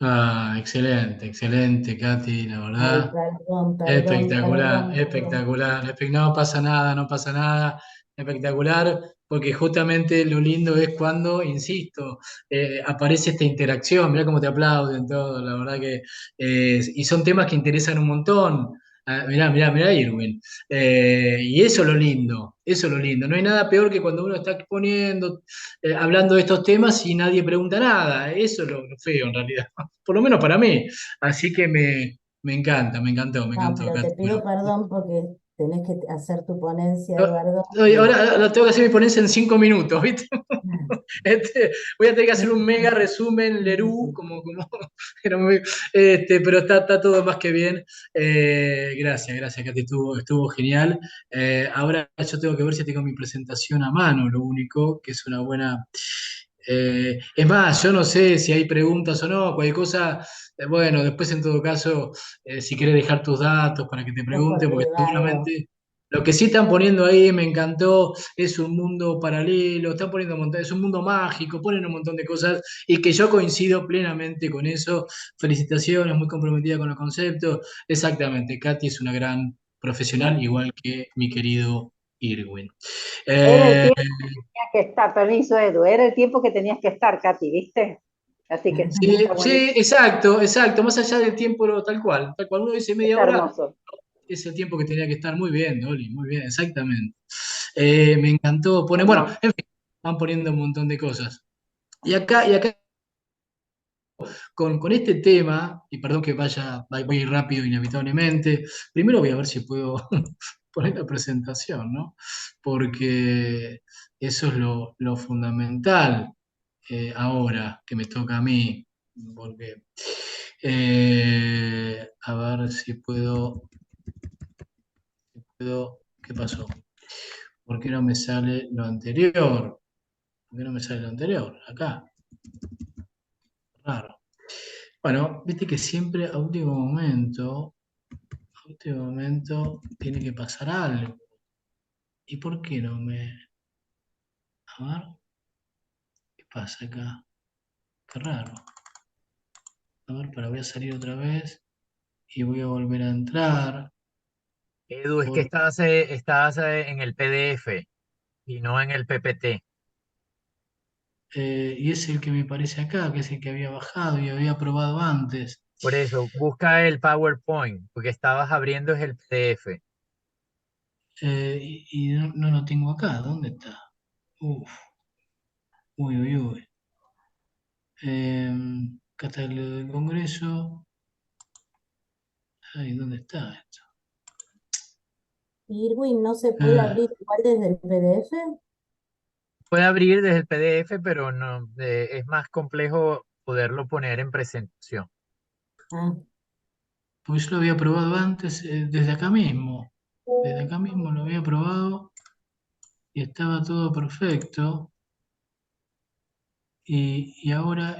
Ah, excelente, excelente, Katy, la Ay, verdad. perdón, perdón, Espectacular, perdón. espectacular. No pasa nada, no pasa nada. Espectacular, porque justamente lo lindo es cuando, insisto, aparece esta interacción. Mirá cómo te aplauden todo, la verdad que. Y son temas que interesan un montón. Ah, mirá, Irwin. Y eso es lo lindo, eso es lo lindo. No hay nada peor que cuando uno está exponiendo, hablando de estos temas y nadie pregunta nada. Eso es lo feo en realidad, por lo menos para mí. Así que me encanta, me No, encantó, pero te Katy. pido perdón porque tenés que hacer tu ponencia, No, Eduardo. no, y ahora tengo que hacer mi ponencia en 5 minutos, ¿viste? Voy a tener que hacer un mega resumen, Lerú, era pero está todo más que bien. Gracias, Katy, estuvo genial. Ahora yo tengo que ver si tengo mi presentación a mano, lo único, que es una buena. Es más, yo no sé si hay preguntas o no, cualquier cosa, bueno, después en todo caso, si querés dejar tus datos para que te Es por pregunte, porque privado. seguramente lo que sí están poniendo ahí me encantó, es un mundo paralelo, están poniendo un montón, es un mundo mágico, ponen un montón de cosas y que yo coincido plenamente con eso. Felicitaciones, muy comprometida con los conceptos. Exactamente, Katy es una gran profesional, Bueno, igual que mi querido Irwin. Era el Eh, tiempo que tenías que estar, permiso Edu, era el tiempo que tenías que estar, Katy, ¿viste? Así que Sí, está sí, buenísimo, exacto, exacto. Más allá del tiempo, tal cual. Uno dice media está hora, hermoso. es el tiempo que tenía que estar. Muy bien, Dolly, muy bien, exactamente. Me encantó. Bueno, Bueno, en fin, van poniendo un montón de cosas. Y acá con este tema, y perdón que voy a ir rápido inevitablemente, primero voy a ver si puedo poner la presentación, ¿no? Porque eso es lo fundamental ahora que me toca a mí, porque a ver si puedo, ¿qué pasó? ¿Por qué no me sale lo anterior? ¿Por qué no me sale lo anterior? Acá, raro. Bueno, viste que siempre a último momento tiene que pasar algo. ¿Y por qué no me... A ver, ¿qué pasa acá? Qué raro. A ver, voy a salir otra vez y voy a volver a entrar. Edu, es que Por, estás en el PDF y no en el PPT. y es el que me parece acá, que es el que había bajado y había probado antes. Por eso, busca el PowerPoint, porque estabas abriendo es el PDF. Y no lo tengo acá. ¿Dónde está? Uf, uy, uy, uy. Acá está el del Congreso. Ay, ¿dónde está esto? Irwin, ¿no se puede Ah, abrir igual desde el PDF? Puede abrir desde el PDF, pero no, es más complejo poderlo poner en presentación. Ah, pues yo lo había probado antes, desde acá mismo. Desde acá mismo lo había probado y estaba todo perfecto. ¿Y ahora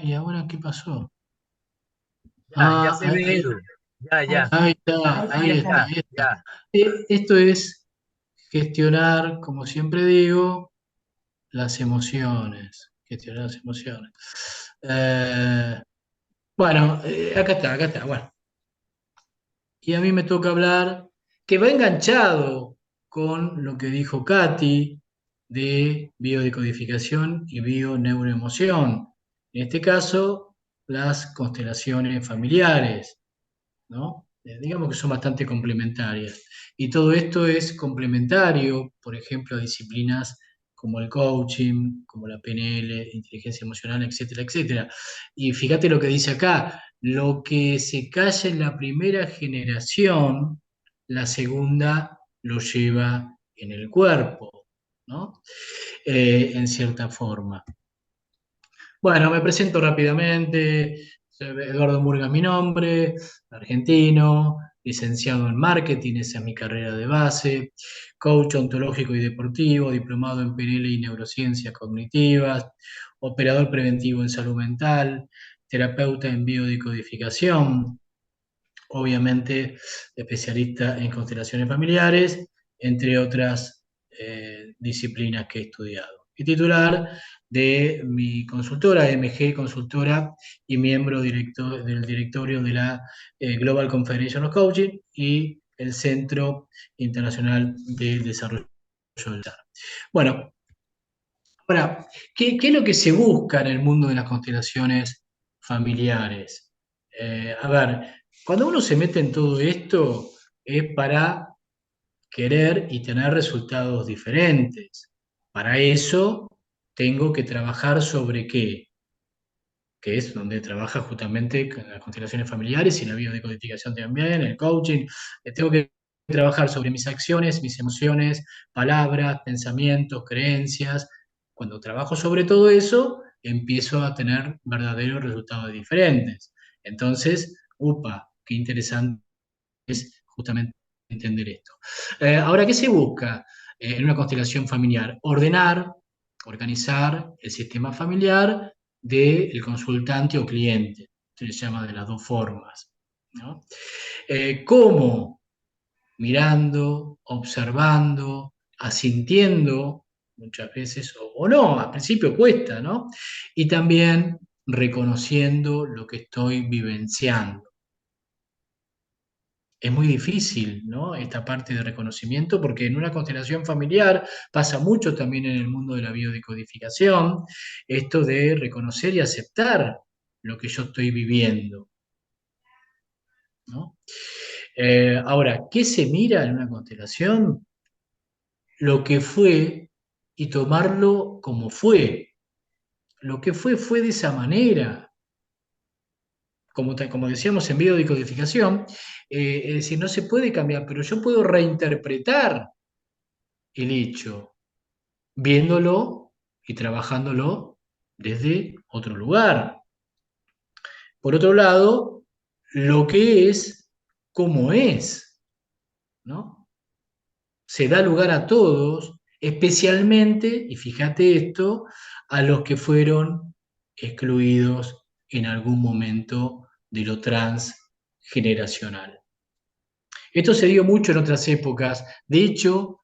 qué pasó? Ya se ve, Edu. Ya. Ahí está, Ahí ahí está, está. ahí está. Ya. Esto es gestionar, como siempre digo, las emociones. Gestionar las emociones. Bueno, acá está. Bueno, y a mí me toca hablar, que va enganchado con lo que dijo Katy de biodecodificación y bioneuroemoción. En este caso, las constelaciones familiares, ¿no? Digamos que son bastante complementarias. Y todo esto es complementario, por ejemplo, a disciplinas como el coaching, como la PNL, inteligencia emocional, etcétera, etcétera. Y fíjate lo que dice acá, lo que se calla en la primera generación, la segunda lo lleva en el cuerpo, ¿no? En cierta forma. Bueno, me presento rápidamente. Eduardo Murga es mi nombre, argentino, licenciado en marketing, esa es mi carrera de base, coach ontológico y deportivo, diplomado en PNL y neurociencias cognitivas, operador preventivo en salud mental, terapeuta en biodecodificación, obviamente especialista en constelaciones familiares, entre otras disciplinas que he estudiado. Y titular de mi consultora, MG Consultora, y miembro del directorio de la Global Confederation of Coaching y el Centro Internacional del Desarrollo del Ser. Bueno, ahora, ¿qué es lo que se busca en el mundo de las constelaciones familiares? A ver, cuando uno se mete en todo esto es para querer y tener resultados diferentes. Para eso tengo que trabajar sobre qué, que es donde trabaja justamente con las constelaciones familiares y la biodecodificación también, el coaching. Tengo que trabajar sobre mis acciones, mis emociones, palabras, pensamientos, creencias. Cuando trabajo sobre todo eso, empiezo a tener verdaderos resultados diferentes. Entonces, upa, qué interesante es justamente entender esto. Ahora, ¿qué se busca en una constelación familiar? Ordenar, organizar el sistema familiar del consultante o cliente. Se le llama de las dos formas, ¿no? ¿Cómo? Mirando, observando, asintiendo, muchas veces, o no, al principio cuesta, ¿no? Y también reconociendo lo que estoy vivenciando. Es muy difícil, ¿no? Esta parte de reconocimiento, porque en una constelación familiar pasa mucho también en el mundo de la biodecodificación, esto de reconocer y aceptar lo que yo estoy viviendo, ¿no? Ahora, ¿qué se mira en una constelación? Lo que fue y tomarlo como fue. Lo que fue de esa manera. Como decíamos en biodecodificación, es decir, no se puede cambiar, pero yo puedo reinterpretar el hecho, viéndolo y trabajándolo desde otro lugar. Por otro lado, lo que es, como es, ¿no? Se da lugar a todos, especialmente, y fíjate esto, a los que fueron excluidos en algún momento de lo transgeneracional. Esto se dio mucho en otras épocas. De hecho,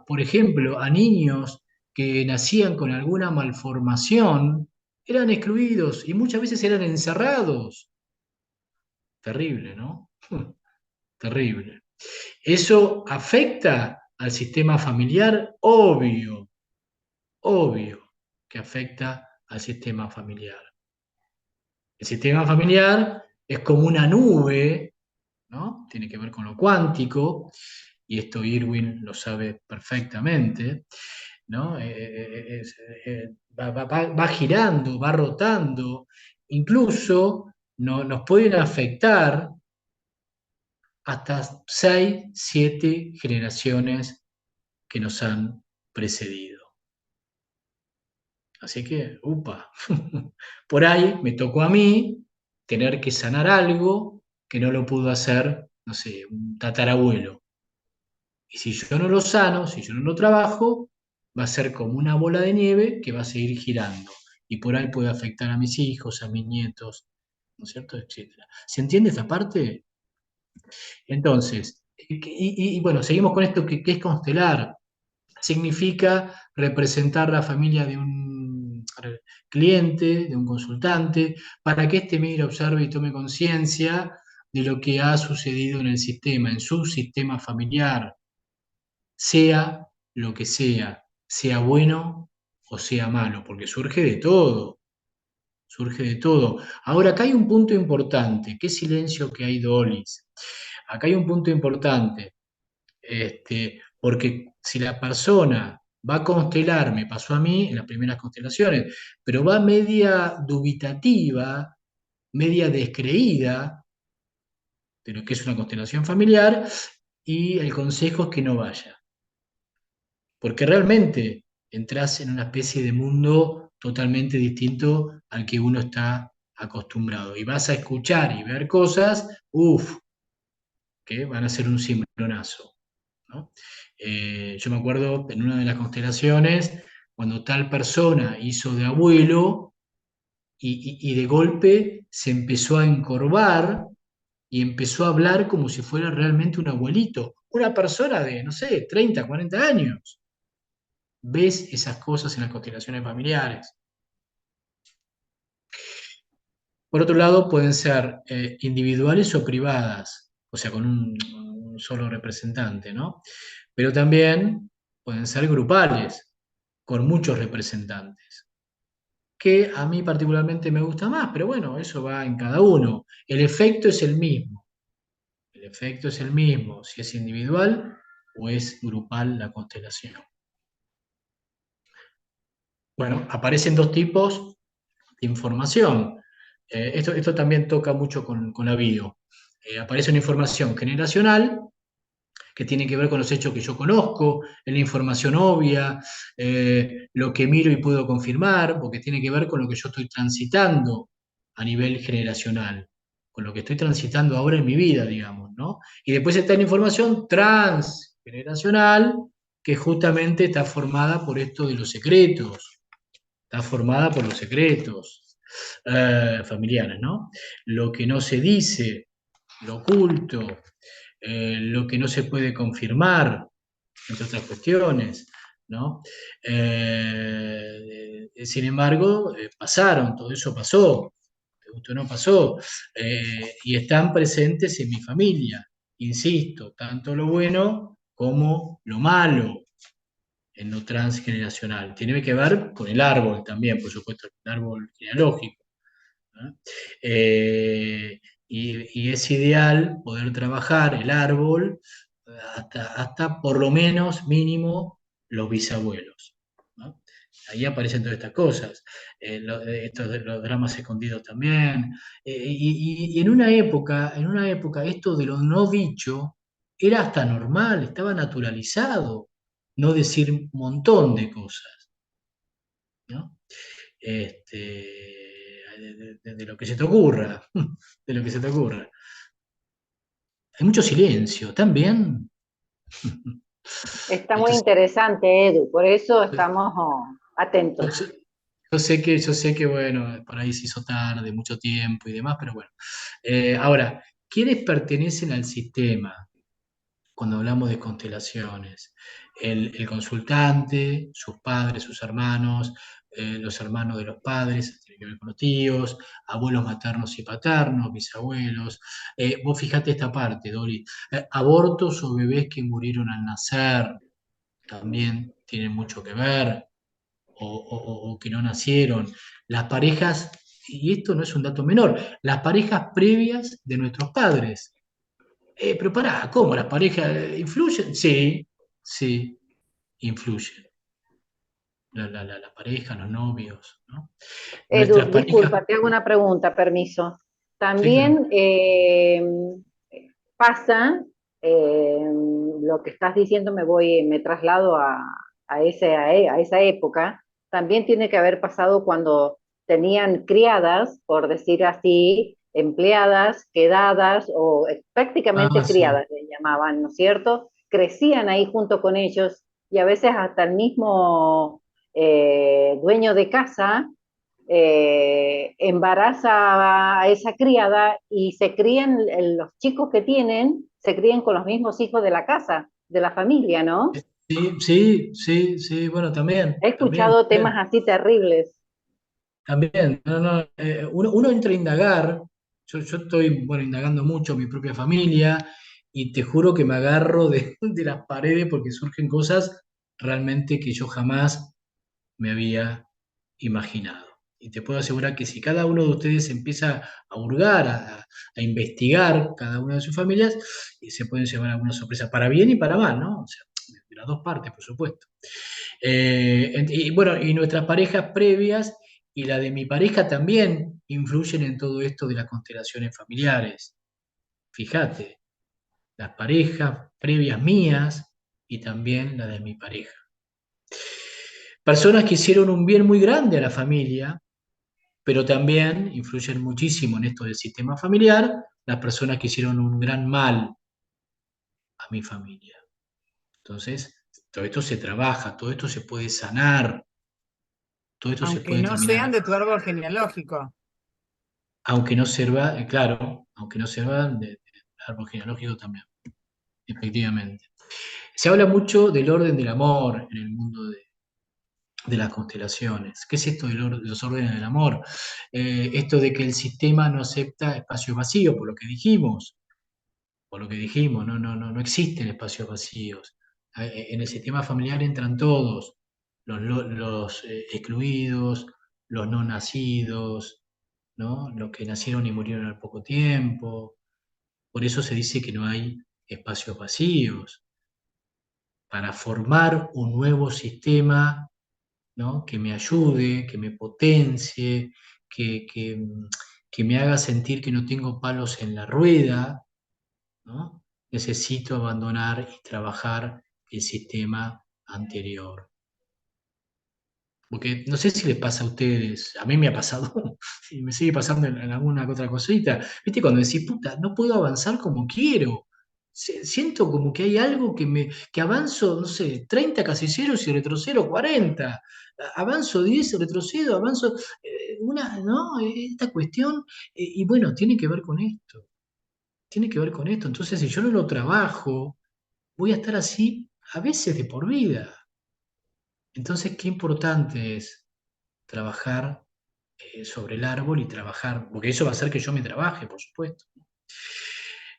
por ejemplo, a niños que nacían con alguna malformación, eran excluidos y muchas veces eran encerrados. Terrible, ¿no? Terrible. ¿Eso afecta al sistema familiar? Obvio, obvio que afecta al sistema familiar. El sistema familiar es como una nube, ¿no? Tiene que ver con lo cuántico, y esto Irwin lo sabe perfectamente, ¿no? Va girando, va rotando, incluso nos pueden afectar hasta 6, 7 generaciones que nos han precedido. Así que, upa, por ahí me tocó a mí tener que sanar algo que no lo pudo hacer, no sé, un tatarabuelo. Y si yo no lo sano, si yo no lo trabajo, va a ser como una bola de nieve que va a seguir girando. Y por ahí puede afectar a mis hijos, a mis nietos, ¿no es cierto? Etcétera. ¿Se entiende esta parte? Entonces, bueno, seguimos con esto que es constelar. Significa representar la familia de un cliente, de un consultante, para que éste mire, observe y tome conciencia de lo que ha sucedido en el sistema, en su sistema familiar, sea lo que sea bueno o sea malo, porque surge de todo, surge de todo. Ahora, acá hay un punto importante, qué silencio que hay, Dolis. Acá hay un punto importante, porque si la persona va a constelar, me pasó a mí en las primeras constelaciones, pero va media dubitativa, media descreída de lo que es una constelación familiar, y el consejo es que no vaya, porque realmente entras en una especie de mundo totalmente distinto al que uno está acostumbrado, y vas a escuchar y ver cosas, uff, que van a ser un cimbronazo, ¿no? Yo me acuerdo en una de las constelaciones, cuando tal persona hizo de abuelo y de golpe se empezó a encorvar y empezó a hablar como si fuera realmente un abuelito, una persona de, no sé, 30, 40 años. Ves esas cosas en las constelaciones familiares. Por otro lado, pueden ser individuales o privadas, o sea, con un solo representante, ¿no? Pero también pueden ser grupales, con muchos representantes, que a mí particularmente me gusta más, pero bueno, eso va en cada uno. El efecto es el mismo, el efecto es el mismo, si es individual o es grupal la constelación. Bueno, aparecen dos tipos de información. Esto también toca mucho con la bio. Aparece una información generacional que tiene que ver con los hechos que yo conozco, en la información obvia, lo que miro y puedo confirmar, porque tiene que ver con lo que yo estoy transitando a nivel generacional, con lo que estoy transitando ahora en mi vida, digamos, ¿no? Y después está la información transgeneracional, que justamente está formada por esto de los secretos, está formada por los secretos familiares, ¿no? Lo que no se dice, lo oculto, lo que no se puede confirmar, entre otras cuestiones, ¿no? Sin embargo, pasaron, todo eso pasó, te gustó o no pasó, y están presentes en mi familia, insisto, tanto lo bueno como lo malo en lo transgeneracional. Tiene que ver con el árbol también, por supuesto, el árbol genealógico, ¿no? Y es ideal poder trabajar el árbol hasta por lo menos mínimo los bisabuelos, ¿no? Ahí aparecen todas estas cosas, estos de los dramas escondidos también. Y en una época esto de lo no dicho era hasta normal, estaba naturalizado no decir un montón de cosas, ¿no? De lo que se te ocurra, de lo que se te ocurra. Hay mucho silencio, también. Está muy interesante, Edu, por eso estamos atentos. Yo sé que, bueno, por ahí se hizo tarde, mucho tiempo y demás, pero bueno. Ahora, ¿quiénes pertenecen al sistema cuando hablamos de constelaciones? El consultante, sus padres, sus hermanos, los hermanos de los padres, tiene que ver con los tíos, abuelos maternos y paternos, bisabuelos. Vos fijate esta parte, Dori. Abortos o bebés que murieron al nacer también tienen mucho que ver, o que no nacieron. Las parejas, y esto no es un dato menor, las parejas previas de nuestros padres. Pero pará, ¿cómo? ¿Las parejas influyen? Sí, sí, influyen. La pareja, los novios, ¿no? Nuestras Edu, parejas, disculpa, te hago una pregunta, permiso. sí, claro. También pasa, lo que estás diciendo, me traslado a esa época, también tiene que haber pasado cuando tenían criadas, por decir así, empleadas, quedadas o prácticamente Ah, sí. criadas le llamaban, ¿no es cierto? Crecían ahí junto con ellos y a veces hasta el mismo dueño de casa embaraza a esa criada y se crían, los chicos que tienen, se crían con los mismos hijos de la casa, de la familia, ¿no? Sí, sí, sí, sí, bueno, también, He escuchado temas así terribles. también, no, no, uno entra a indagar, yo estoy, bueno, indagando mucho mi propia familia y te juro que me agarro de las paredes porque surgen cosas realmente que yo jamás me había imaginado. Y te puedo asegurar que si cada uno de ustedes empieza a hurgar, a investigar cada una de sus familias, se pueden llevar alguna sorpresa, para bien y para mal, ¿no? O sea, de las dos partes, por supuesto. Y bueno, y nuestras parejas previas y la de mi pareja también influyen en todo esto de las constelaciones familiares. Fíjate, las parejas previas mías y también la de mi pareja. Personas que hicieron un bien muy grande a la familia, pero también influyen muchísimo en esto del sistema familiar las personas que hicieron un gran mal a mi familia. Entonces, todo esto se trabaja, todo esto se puede sanar, todo esto se Aunque puede no sean terminar, de tu árbol genealógico. aunque no sirva, claro, aunque no sirva del árbol genealógico también, efectivamente. Se habla mucho del orden del amor en el mundo de las constelaciones. ¿Qué es esto de los órdenes del amor? Esto de que el sistema no acepta espacios vacíos, por lo que dijimos, no existen espacios vacíos. En el sistema familiar entran todos, los excluidos, los no nacidos, ¿no? Los que nacieron y murieron al poco tiempo. Por eso se dice que no hay espacios vacíos. Para formar un nuevo sistema, ¿no? Que me ayude, que me potencie, que, que, que me haga sentir que no tengo palos en la rueda, ¿no? Necesito abandonar y trabajar el sistema anterior. Porque no sé si les pasa a ustedes, a mí me ha pasado, y me sigue pasando en alguna otra cosita. ¿Viste? Cuando decís, puta, no puedo avanzar como quiero. Siento como que hay algo que avanzo, no sé, 30 casilleros y retrocedo 40. Avanzo 10 y retrocedo, avanzo ¿no? Esta cuestión, y bueno, tiene que ver con esto. Tiene que ver con esto. Entonces, si yo no lo trabajo, voy a estar así a veces de por vida. Entonces, qué importante es trabajar sobre el árbol y trabajar, porque eso va a hacer que yo me trabaje, por supuesto.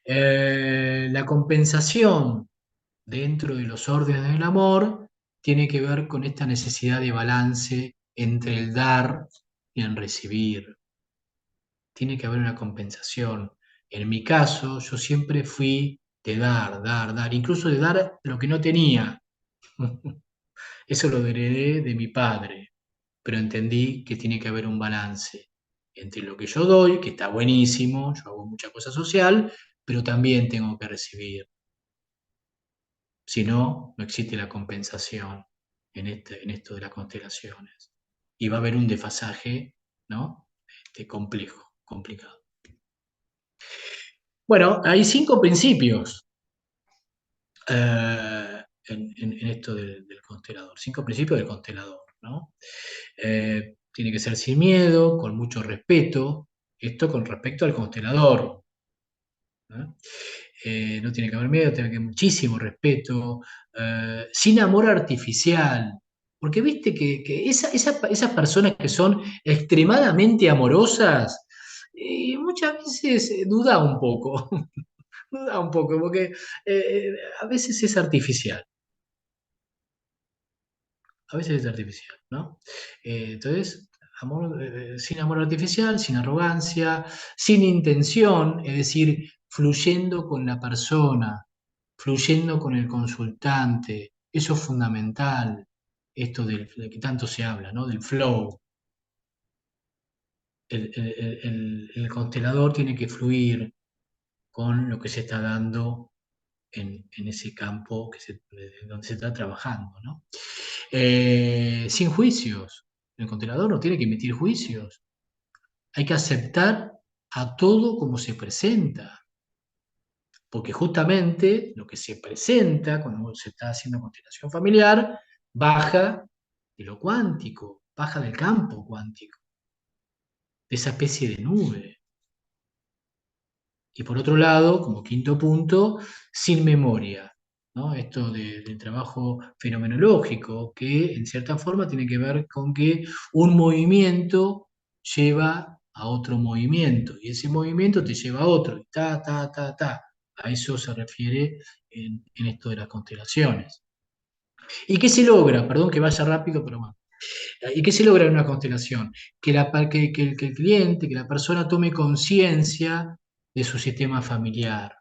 La compensación dentro de los órdenes del amor tiene que ver con esta necesidad de balance entre el dar y el recibir. Tiene que haber una compensación. En mi caso, yo siempre fui de dar, incluso de dar lo que no tenía. Eso lo heredé de mi padre, pero entendí que tiene que haber un balance entre lo que yo doy, que está buenísimo, yo hago mucha cosa social, pero también tengo que recibir. Si no, no existe la compensación en esto de las constelaciones. Y va a haber un desfasaje, ¿no? Complejo, complicado. Bueno, hay 5 principios en esto del constelador, 5 principios del constelador, ¿no? Tiene que ser sin miedo, con mucho respeto, esto con respecto al constelador, ¿no? No tiene que haber miedo, tiene que haber muchísimo respeto, sin amor artificial, porque viste que esas personas que son extremadamente amorosas, muchas veces duda un poco, duda un poco, porque a veces es artificial. A veces es artificial, ¿no? Entonces, sin amor artificial, sin arrogancia, sin intención, es decir, fluyendo con la persona, fluyendo con el consultante. Eso es fundamental, esto de que tanto se habla, ¿no? Del flow. El constelador tiene que fluir con lo que se está dando en ese campo donde se está trabajando, ¿no? Sin juicios. El constelador no tiene que emitir juicios. Hay que aceptar a todo como se presenta. porque justamente lo que se presenta cuando se está haciendo constelación familiar baja de lo cuántico, baja del campo cuántico, de esa especie de nube. Y por otro lado, como quinto punto, sin memoria, ¿no? Esto del trabajo fenomenológico, que en cierta forma tiene que ver con que un movimiento lleva a otro movimiento, y ese movimiento te lleva a otro, y ta, ta, ta, ta. A eso se refiere en esto de las constelaciones. ¿Y qué se logra? Perdón que vaya rápido, pero bueno. ¿Y qué se logra en una constelación? Que el cliente, que la persona tome conciencia de su sistema familiar.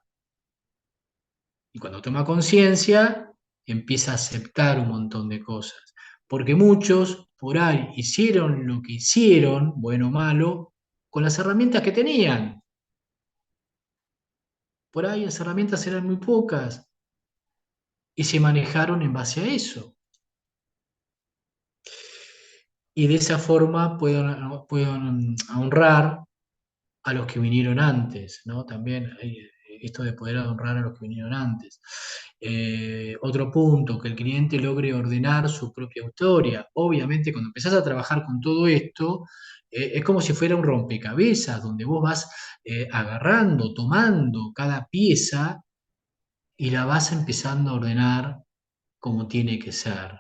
Y cuando toma conciencia, empieza a aceptar un montón de cosas. Porque muchos por ahí hicieron lo que hicieron, bueno o malo, con las herramientas que tenían. Por ahí las herramientas eran muy pocas y se manejaron en base a eso. Y de esa forma pueden honrar a los que vinieron antes, ¿no? También hay esto de poder honrar a los que vinieron antes. Otro punto, que el cliente logre ordenar su propia historia. Obviamente, cuando empezás a trabajar con todo esto, es como si fuera un rompecabezas, donde vos vas agarrando, tomando cada pieza y la vas empezando a ordenar como tiene que ser.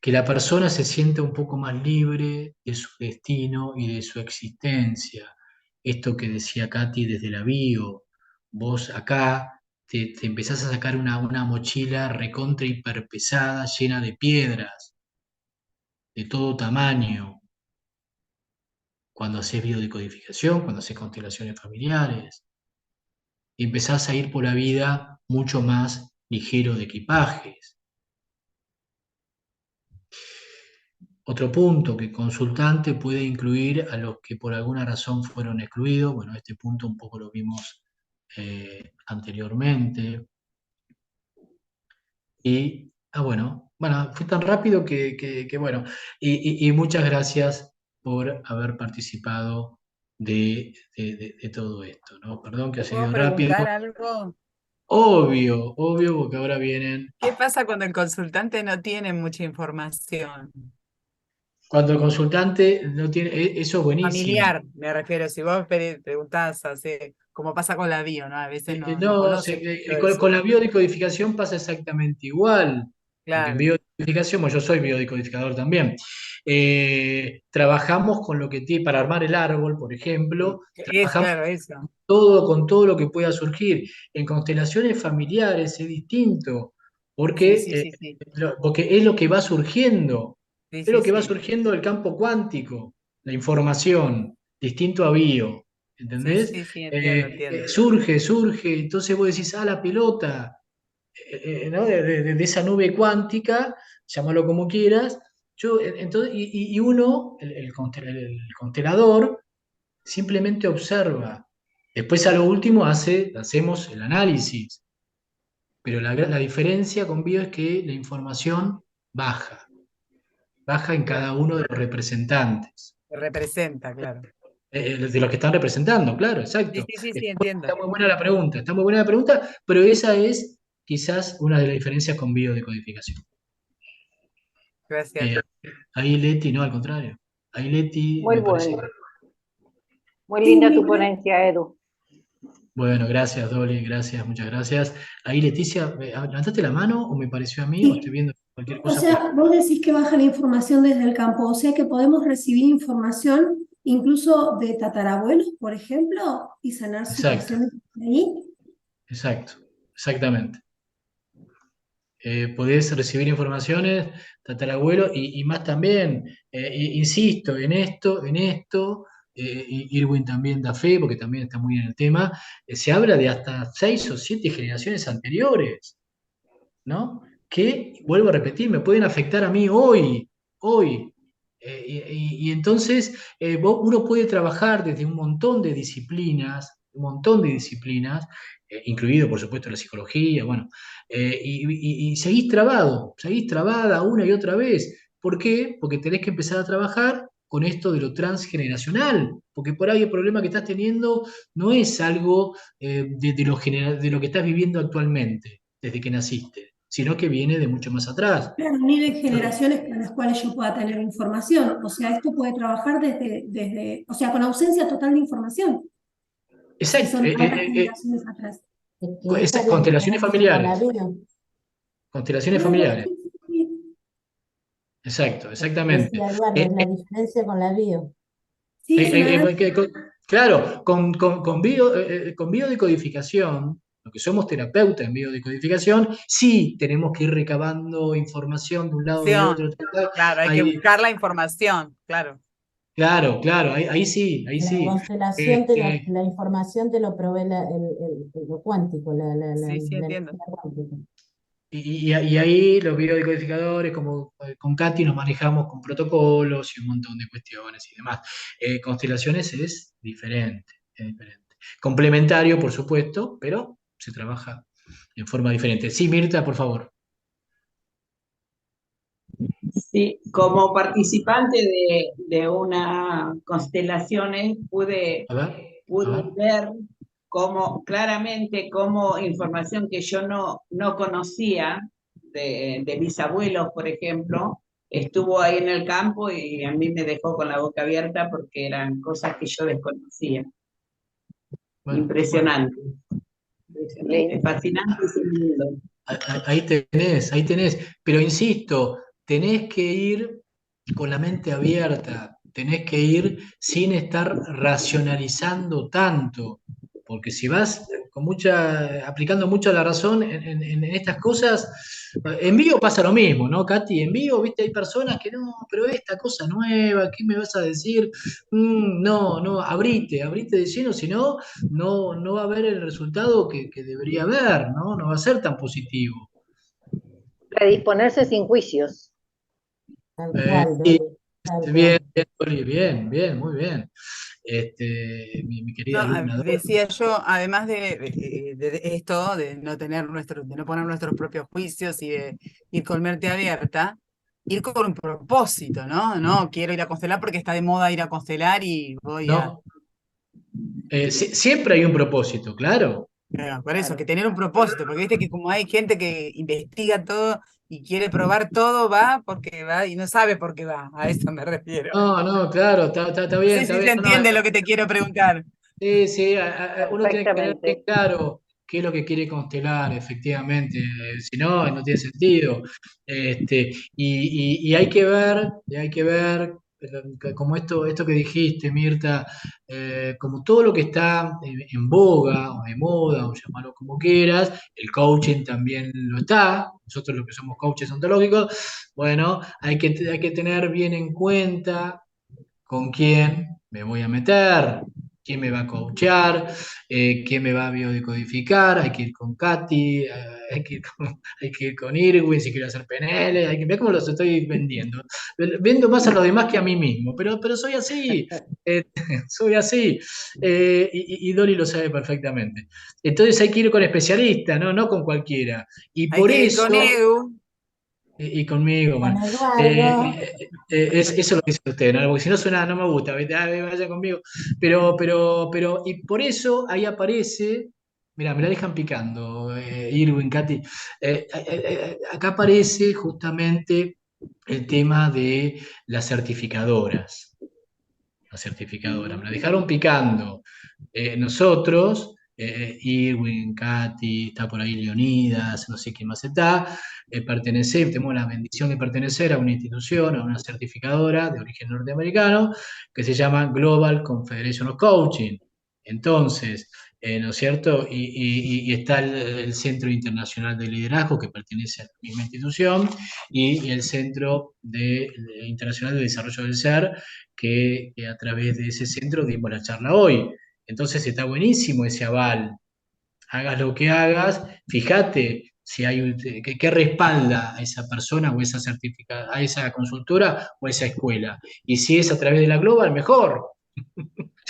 Que la persona se sienta un poco más libre de su destino y de su existencia. Esto que decía Katy desde la bio, vos acá te empezás a sacar una mochila recontra hiperpesada, llena de piedras, de todo tamaño, cuando haces biodecodificación, cuando haces constelaciones familiares, y empezás a ir por la vida mucho más ligero de equipajes. Otro punto, que consultante puede incluir a los que por alguna razón fueron excluidos. Bueno, este punto un poco lo vimos anteriormente. Y, bueno, fue tan rápido que bueno. Y muchas gracias por haber participado de todo esto, ¿no? Perdón que ha ¿Te puedo sido rápido. preguntar algo? Obvio, porque ahora vienen. ¿Qué pasa cuando el consultante no tiene mucha información? Cuando el consultante no tiene, eso es buenísimo. Familiar, me refiero. Si vos preguntás, como pasa con la bio, ¿no? A veces no No, conoce todo con, eso. la biodecodificación pasa exactamente igual, porque en Claro. biodecodificación, yo soy biodecodificador también, trabajamos con lo que tiene, para armar el árbol, por ejemplo, Es trabajamos claro, eso. con todo lo que pueda surgir. En constelaciones familiares es distinto, porque, Sí, sí, sí, sí. porque es lo que va surgiendo, Sí, es sí, lo que va sí. surgiendo del campo cuántico, la información, distinto a bio. Sí, ¿Entendés? sí, sí, entiendo. Surge, entonces vos decís, la pelota, ¿no? De esa nube cuántica, llámalo como quieras, entonces, y uno, el constelador, simplemente observa. Después a lo último hacemos el análisis, pero la diferencia con bio es que la información baja en cada Claro. uno de los representantes. Representa, claro. De los que están representando, claro, Sí, exacto. sí, sí, sí, entiendo. Está muy buena la pregunta, pero esa es quizás una de las diferencias con biodecodificación. Gracias. Ahí Leti, no, al contrario. Ahí Leti Muy me parece. bueno. Muy linda tu ponencia, Edu. Bueno, gracias, Dolly, gracias, muchas gracias. Ahí Leticia, ¿levantaste la mano o me pareció a mí o estoy Sí. viendo cualquier O cosa? sea, vos decís que baja la información desde el campo, o sea que podemos recibir información incluso de tatarabuelos, por ejemplo, y sanar Exacto, situaciones ahí. exactamente. Podés recibir informaciones, tatarabuelo, y más también, insisto, en esto, Irwin también da fe, porque también está muy en el tema, se habla de hasta 6 o 7 generaciones anteriores, ¿no? Que, vuelvo a repetir, me pueden afectar a mí hoy. Y entonces uno puede trabajar desde un montón de disciplinas, incluido por supuesto la psicología, bueno, y seguís trabada una y otra vez. ¿Por qué? Porque tenés que empezar a trabajar con esto de lo transgeneracional, porque por ahí el problema que estás teniendo no es algo de lo que estás viviendo actualmente, desde que naciste, sino que viene de mucho más atrás. Claro, ni de generaciones con las cuales yo pueda tener información. O sea, esto puede trabajar desde, o sea, con ausencia total de información, si Exacto, son tantas generaciones atrás. Es que esa es la constelaciones diferencia con la familiares, bio. constelaciones Claro, familiares, sí, sí, exacto, exactamente. Decía Eduardo, es la diferencia con la bio. sí, es una gran... Claro, con biodecodificación, lo que somos terapeutas en biodecodificación, sí tenemos que ir recabando información de un lado, del otro. Claro, hay que Ahí, buscar la información, claro. claro, claro, ahí sí, ahí La sí. constelación, la información te lo provee lo cuántico, Sí, sí, la entiendo. energía cuántica. Y ahí los biodecodificadores, como con Katy, nos manejamos con protocolos y un montón de cuestiones y demás. Constelaciones es diferente, es diferente. Complementario, por supuesto, pero se trabaja en forma diferente. Sí, Mirta, por favor. Sí, como participante de una constelaciones pude A ver. ver claramente cómo información que yo no conocía de mis abuelos, por ejemplo, estuvo ahí en el campo y a mí me dejó con la boca abierta porque eran cosas que yo desconocía. Bueno, Impresionante. Impresionante, fascinante ese mundo. ahí tenés. Pero insisto, tenés que ir con la mente abierta, tenés que ir sin estar racionalizando tanto, porque si vas aplicando mucho la razón en estas cosas, en vivo pasa lo mismo, ¿no, Katy? En vivo, viste, hay personas que no, pero esta cosa nueva, ¿qué me vas a decir? No, abrite de lleno, si no, no va a haber el resultado que debería haber, ¿no? No va a ser tan positivo. Predisponerse sin juicios. Tal Eh, cual, y- Dori, tal Bien, cual. Oli, bien, muy bien. Mi querida alumna Dori. Decía yo, además de esto, de no poner nuestros propios juicios y de ir con mente abierta, ir con un propósito, ¿no? No quiero ir a constelar porque está de moda ir a constelar y voy a. No, siempre hay un propósito, claro. Por eso, que tener un propósito, porque viste que como hay gente que investiga todo y quiere probar todo, va porque va y no sabe por qué va, a eso me refiero. No, claro, está No bien, sé está si se bien. entiende lo que te quiero preguntar. Sí, uno tiene que tener bien Perfectamente. claro qué es lo que quiere constelar, efectivamente. Si no, no tiene sentido. Y hay que ver, como esto que dijiste, Mirta, como todo lo que está en boga o de moda, o llamarlo como quieras, el coaching también lo está. Nosotros los que somos coaches ontológicos, bueno, hay que tener bien en cuenta con quién me voy a meter, quién me va a coachear, quién me va a biodecodificar, hay que ir con Katy, hay que ir con Irwin si quiero hacer PNL, hay que ver cómo los estoy vendiendo. Vendo más a los demás que a mí mismo, pero soy así, soy así, y Dolly lo sabe perfectamente. Entonces hay que ir con especialistas, no con cualquiera. Y Hay por que ir eso... con Edu. Y conmigo, Con bueno. Eduardo, Eso lo dice usted, ¿no? Porque si no suena, no me gusta, ¿viste? Vaya conmigo. Y por eso ahí aparece, mira, me la dejan picando, Irwin, Katy. Acá aparece justamente el tema de las certificadoras. Las certificadoras, me la dejaron picando. Nosotros, Irwin, Katy, está por ahí Leonidas, no sé quién más está, tenemos la bendición de pertenecer a una institución, a una certificadora de origen norteamericano, que se llama Global Confederation of Coaching. Entonces, ¿no es cierto? Y está el Centro Internacional de Liderazgo, que pertenece a la misma institución, y el Centro Internacional de Desarrollo del Ser, que a través de ese centro dimos la charla hoy. Entonces está buenísimo ese aval. Hagas lo que hagas, fíjate si hay qué respalda a esa persona o esa a esa consultora o esa escuela. Y si es a través de la Global, mejor.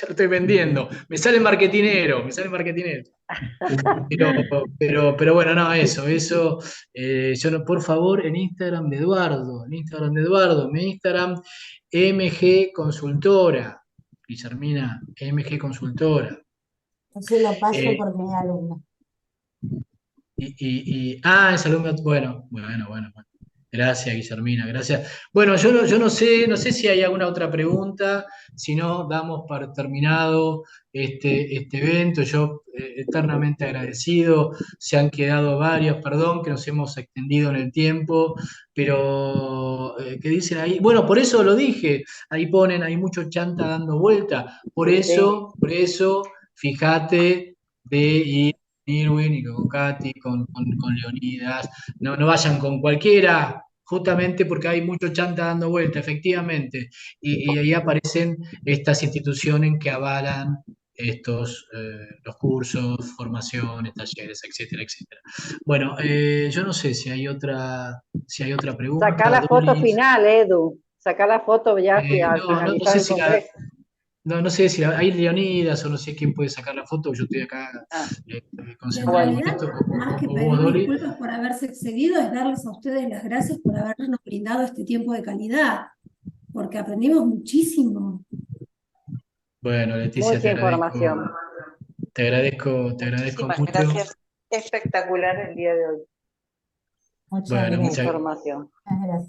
Ya lo estoy vendiendo. Me sale marketinero, me sale marketinero. Pero bueno, no, eso. Yo no, por favor, en Instagram de Eduardo, mi Instagram, MG Consultora, Guillermina, MG Consultora. Yo se lo paso Eh, porque es alumna. es alumno, bueno. Gracias, Guillermina, gracias. Bueno, yo no sé si hay alguna otra pregunta, si no, damos por terminado este evento. Yo eternamente agradecido, se han quedado varios, perdón que nos hemos extendido en el tiempo, pero ¿qué dicen ahí? Bueno, por eso lo dije, ahí ponen, hay mucho chanta dando vuelta, por eso, fíjate de ir Irwin y con Katy, con Leonidas, no vayan con cualquiera, justamente porque hay mucho chanta dando vuelta, efectivamente, y ahí aparecen estas instituciones que avalan los cursos, formaciones, talleres, etcétera, etcétera. Bueno, yo no sé si hay otra pregunta. Sacá la foto Doris. final, Edu. Sacá la foto ya al No finalizar sé el si congreso. no sé si hay Leonidas o no sé quién puede sacar la foto, yo estoy acá Y en concentrado en realidad, esto, más que o pedir vos, Dolly. disculpas por haberse excedido, es darles a ustedes las gracias por habernos brindado este tiempo de calidad, porque aprendimos muchísimo. Bueno, Leticia, Mucha información. te agradezco Muchísimas mucho. gracias. Espectacular el día de hoy. Muchas Bueno, gracias. Información.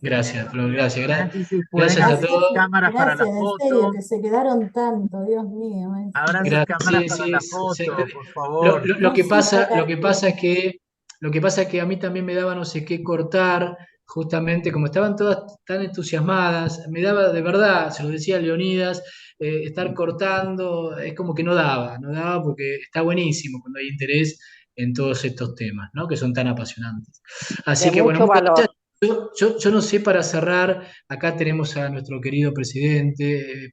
gracias, Flor, gracias. Nancy, si pueden Gracias a abrir todos. cámaras para la Gracias, en serio, foto, que se quedaron tanto, Dios mío. abran sus Gracias, cámaras sí, para sí, la sí. foto, por Lo favor. No, que sí, pasa, sacar. lo que pasa es que a mí también me daba no sé qué cortar, justamente como estaban todas tan entusiasmadas, me daba de verdad, se lo decía a Leonidas, estar cortando, es como que no daba porque está buenísimo cuando hay interés en todos estos temas, ¿no? Que son tan apasionantes. Así De que bueno, mucho muchas gracias. valor. Yo no sé para cerrar, acá tenemos a nuestro querido presidente,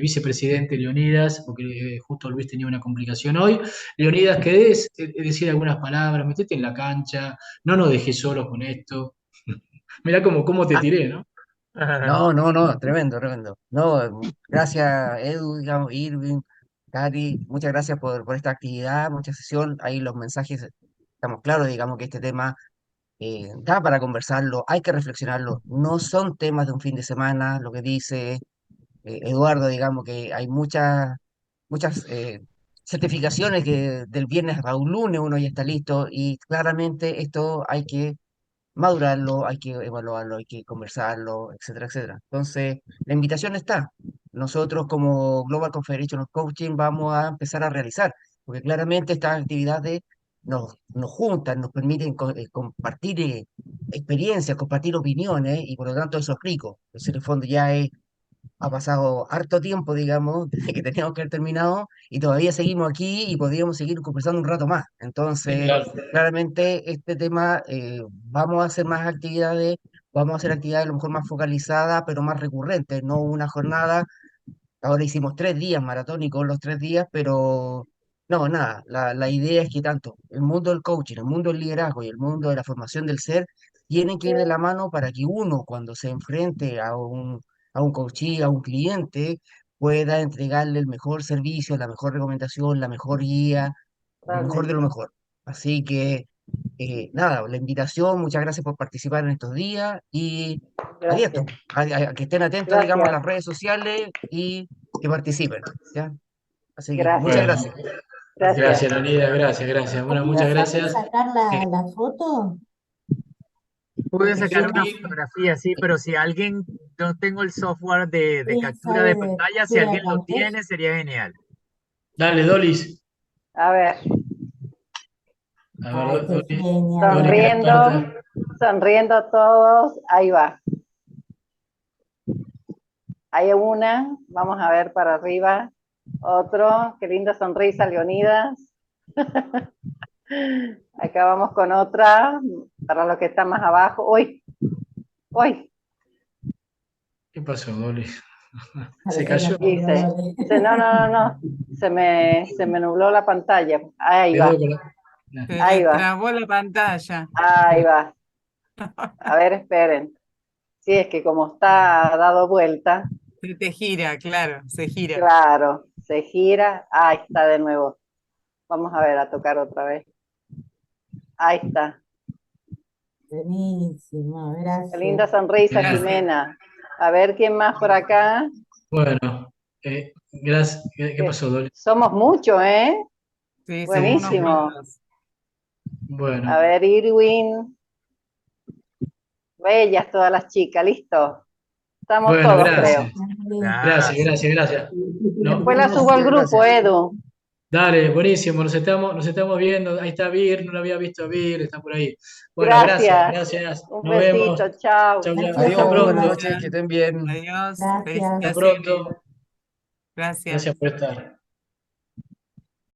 vicepresidente Leonidas, porque justo Luis tenía una complicación hoy. Leonidas, ¿querés decir algunas palabras? Metete en la cancha, no nos dejes solos con esto. Mirá cómo te tiré, ¿no? No, tremendo, tremendo. No, gracias Edu, digamos, Irving, Cari, muchas gracias por esta actividad, mucha sesión. Ahí los mensajes, estamos claros, digamos que este tema da para conversarlo, hay que reflexionarlo. No son temas de un fin de semana, lo que dice Eduardo, digamos que hay muchas certificaciones que del viernes a un lunes uno ya está listo y claramente esto hay que madurarlo, hay que evaluarlo, hay que conversarlo, etcétera, etcétera. Entonces, la invitación está. Nosotros como Global Confederation of Coaching vamos a empezar a realizar, porque claramente estas actividades nos juntan, nos permiten compartir experiencias, compartir opiniones y por lo tanto eso es rico. Entonces, en el fondo ha pasado harto tiempo, digamos, desde que teníamos que haber terminado y todavía seguimos aquí y podríamos seguir conversando un rato más. Entonces, Claro. claramente este tema, vamos a hacer más actividades, vamos a hacer actividades a lo mejor más focalizadas, pero más recurrentes, no una jornada. Ahora hicimos 3 días maratónicos, los 3 días, pero no, nada, la idea es que tanto el mundo del coaching, el mundo del liderazgo y el mundo de la formación del ser tienen que ir de la mano para que uno, cuando se enfrente a un coachee, a un cliente, pueda entregarle el mejor servicio, la mejor recomendación, la mejor guía, lo mejor de lo Totalmente. mejor. Así que, nada, la invitación, muchas gracias por participar en estos días y abierto, Gracias. a que estén atentos, digamos, a las Gracias. redes sociales y que participen, ¿ya? Así que muchas Gracias. Bueno, gracias. Gracias. Leonidas, gracias. Bueno, ¿Puedo muchas gracias. sacar la foto? Pude Porque sacar yo una no fotografía, sí, pero si alguien, no tengo el software de captura sabe de de pantalla, si captura de alguien lo pantalla. tiene, sería genial. Dale, Dolis. A ver, A Ay, ver, qué Dolis, genial. Dolis, que sonriendo, aparte. sonriendo todos. Ahí va. Hay una, vamos a ver para arriba. Otro, qué linda sonrisa, Leonidas. Acá vamos con otra, para los que están más abajo. ¡Uy! ¡Uy! ¿Qué pasó, Dolis? ¿Se Parece cayó? que Dice, no. Se me nubló la pantalla. Ahí Quedó va, con Se ahí le va, trabó la pantalla. ahí va. A ver, esperen. Sí, es que como está dado vuelta, Se te gira, claro, se gira. Claro, se gira. Ahí está de nuevo. Vamos a ver, a tocar otra vez. Ahí está. Buenísimo, Qué linda gracias. sonrisa, Gracias. Jimena. A ver, ¿quién más por acá? Bueno, gracias. ¿Qué pasó, Dolly? Somos muchos, ¿eh? Sí, somos unos Buenísimo. cuantos. Bueno, A ver, Irwin. Bellas todas las chicas, listo. Estamos bueno, todos, gracias. creo. Gracias. No, Después la subo al grupo, Edu. dale, buenísimo, nos estamos viendo. Ahí está Vir, no lo había visto a Vir, está por ahí. Bueno, Gracias. gracias. Un Nos vemos. besito, chao. Chau, chau. Gracias, Hasta Adiós, buenas pronto. noches, que estén bien. Adiós, Gracias. Hasta felicitaciones. pronto. Gracias. Gracias por estar.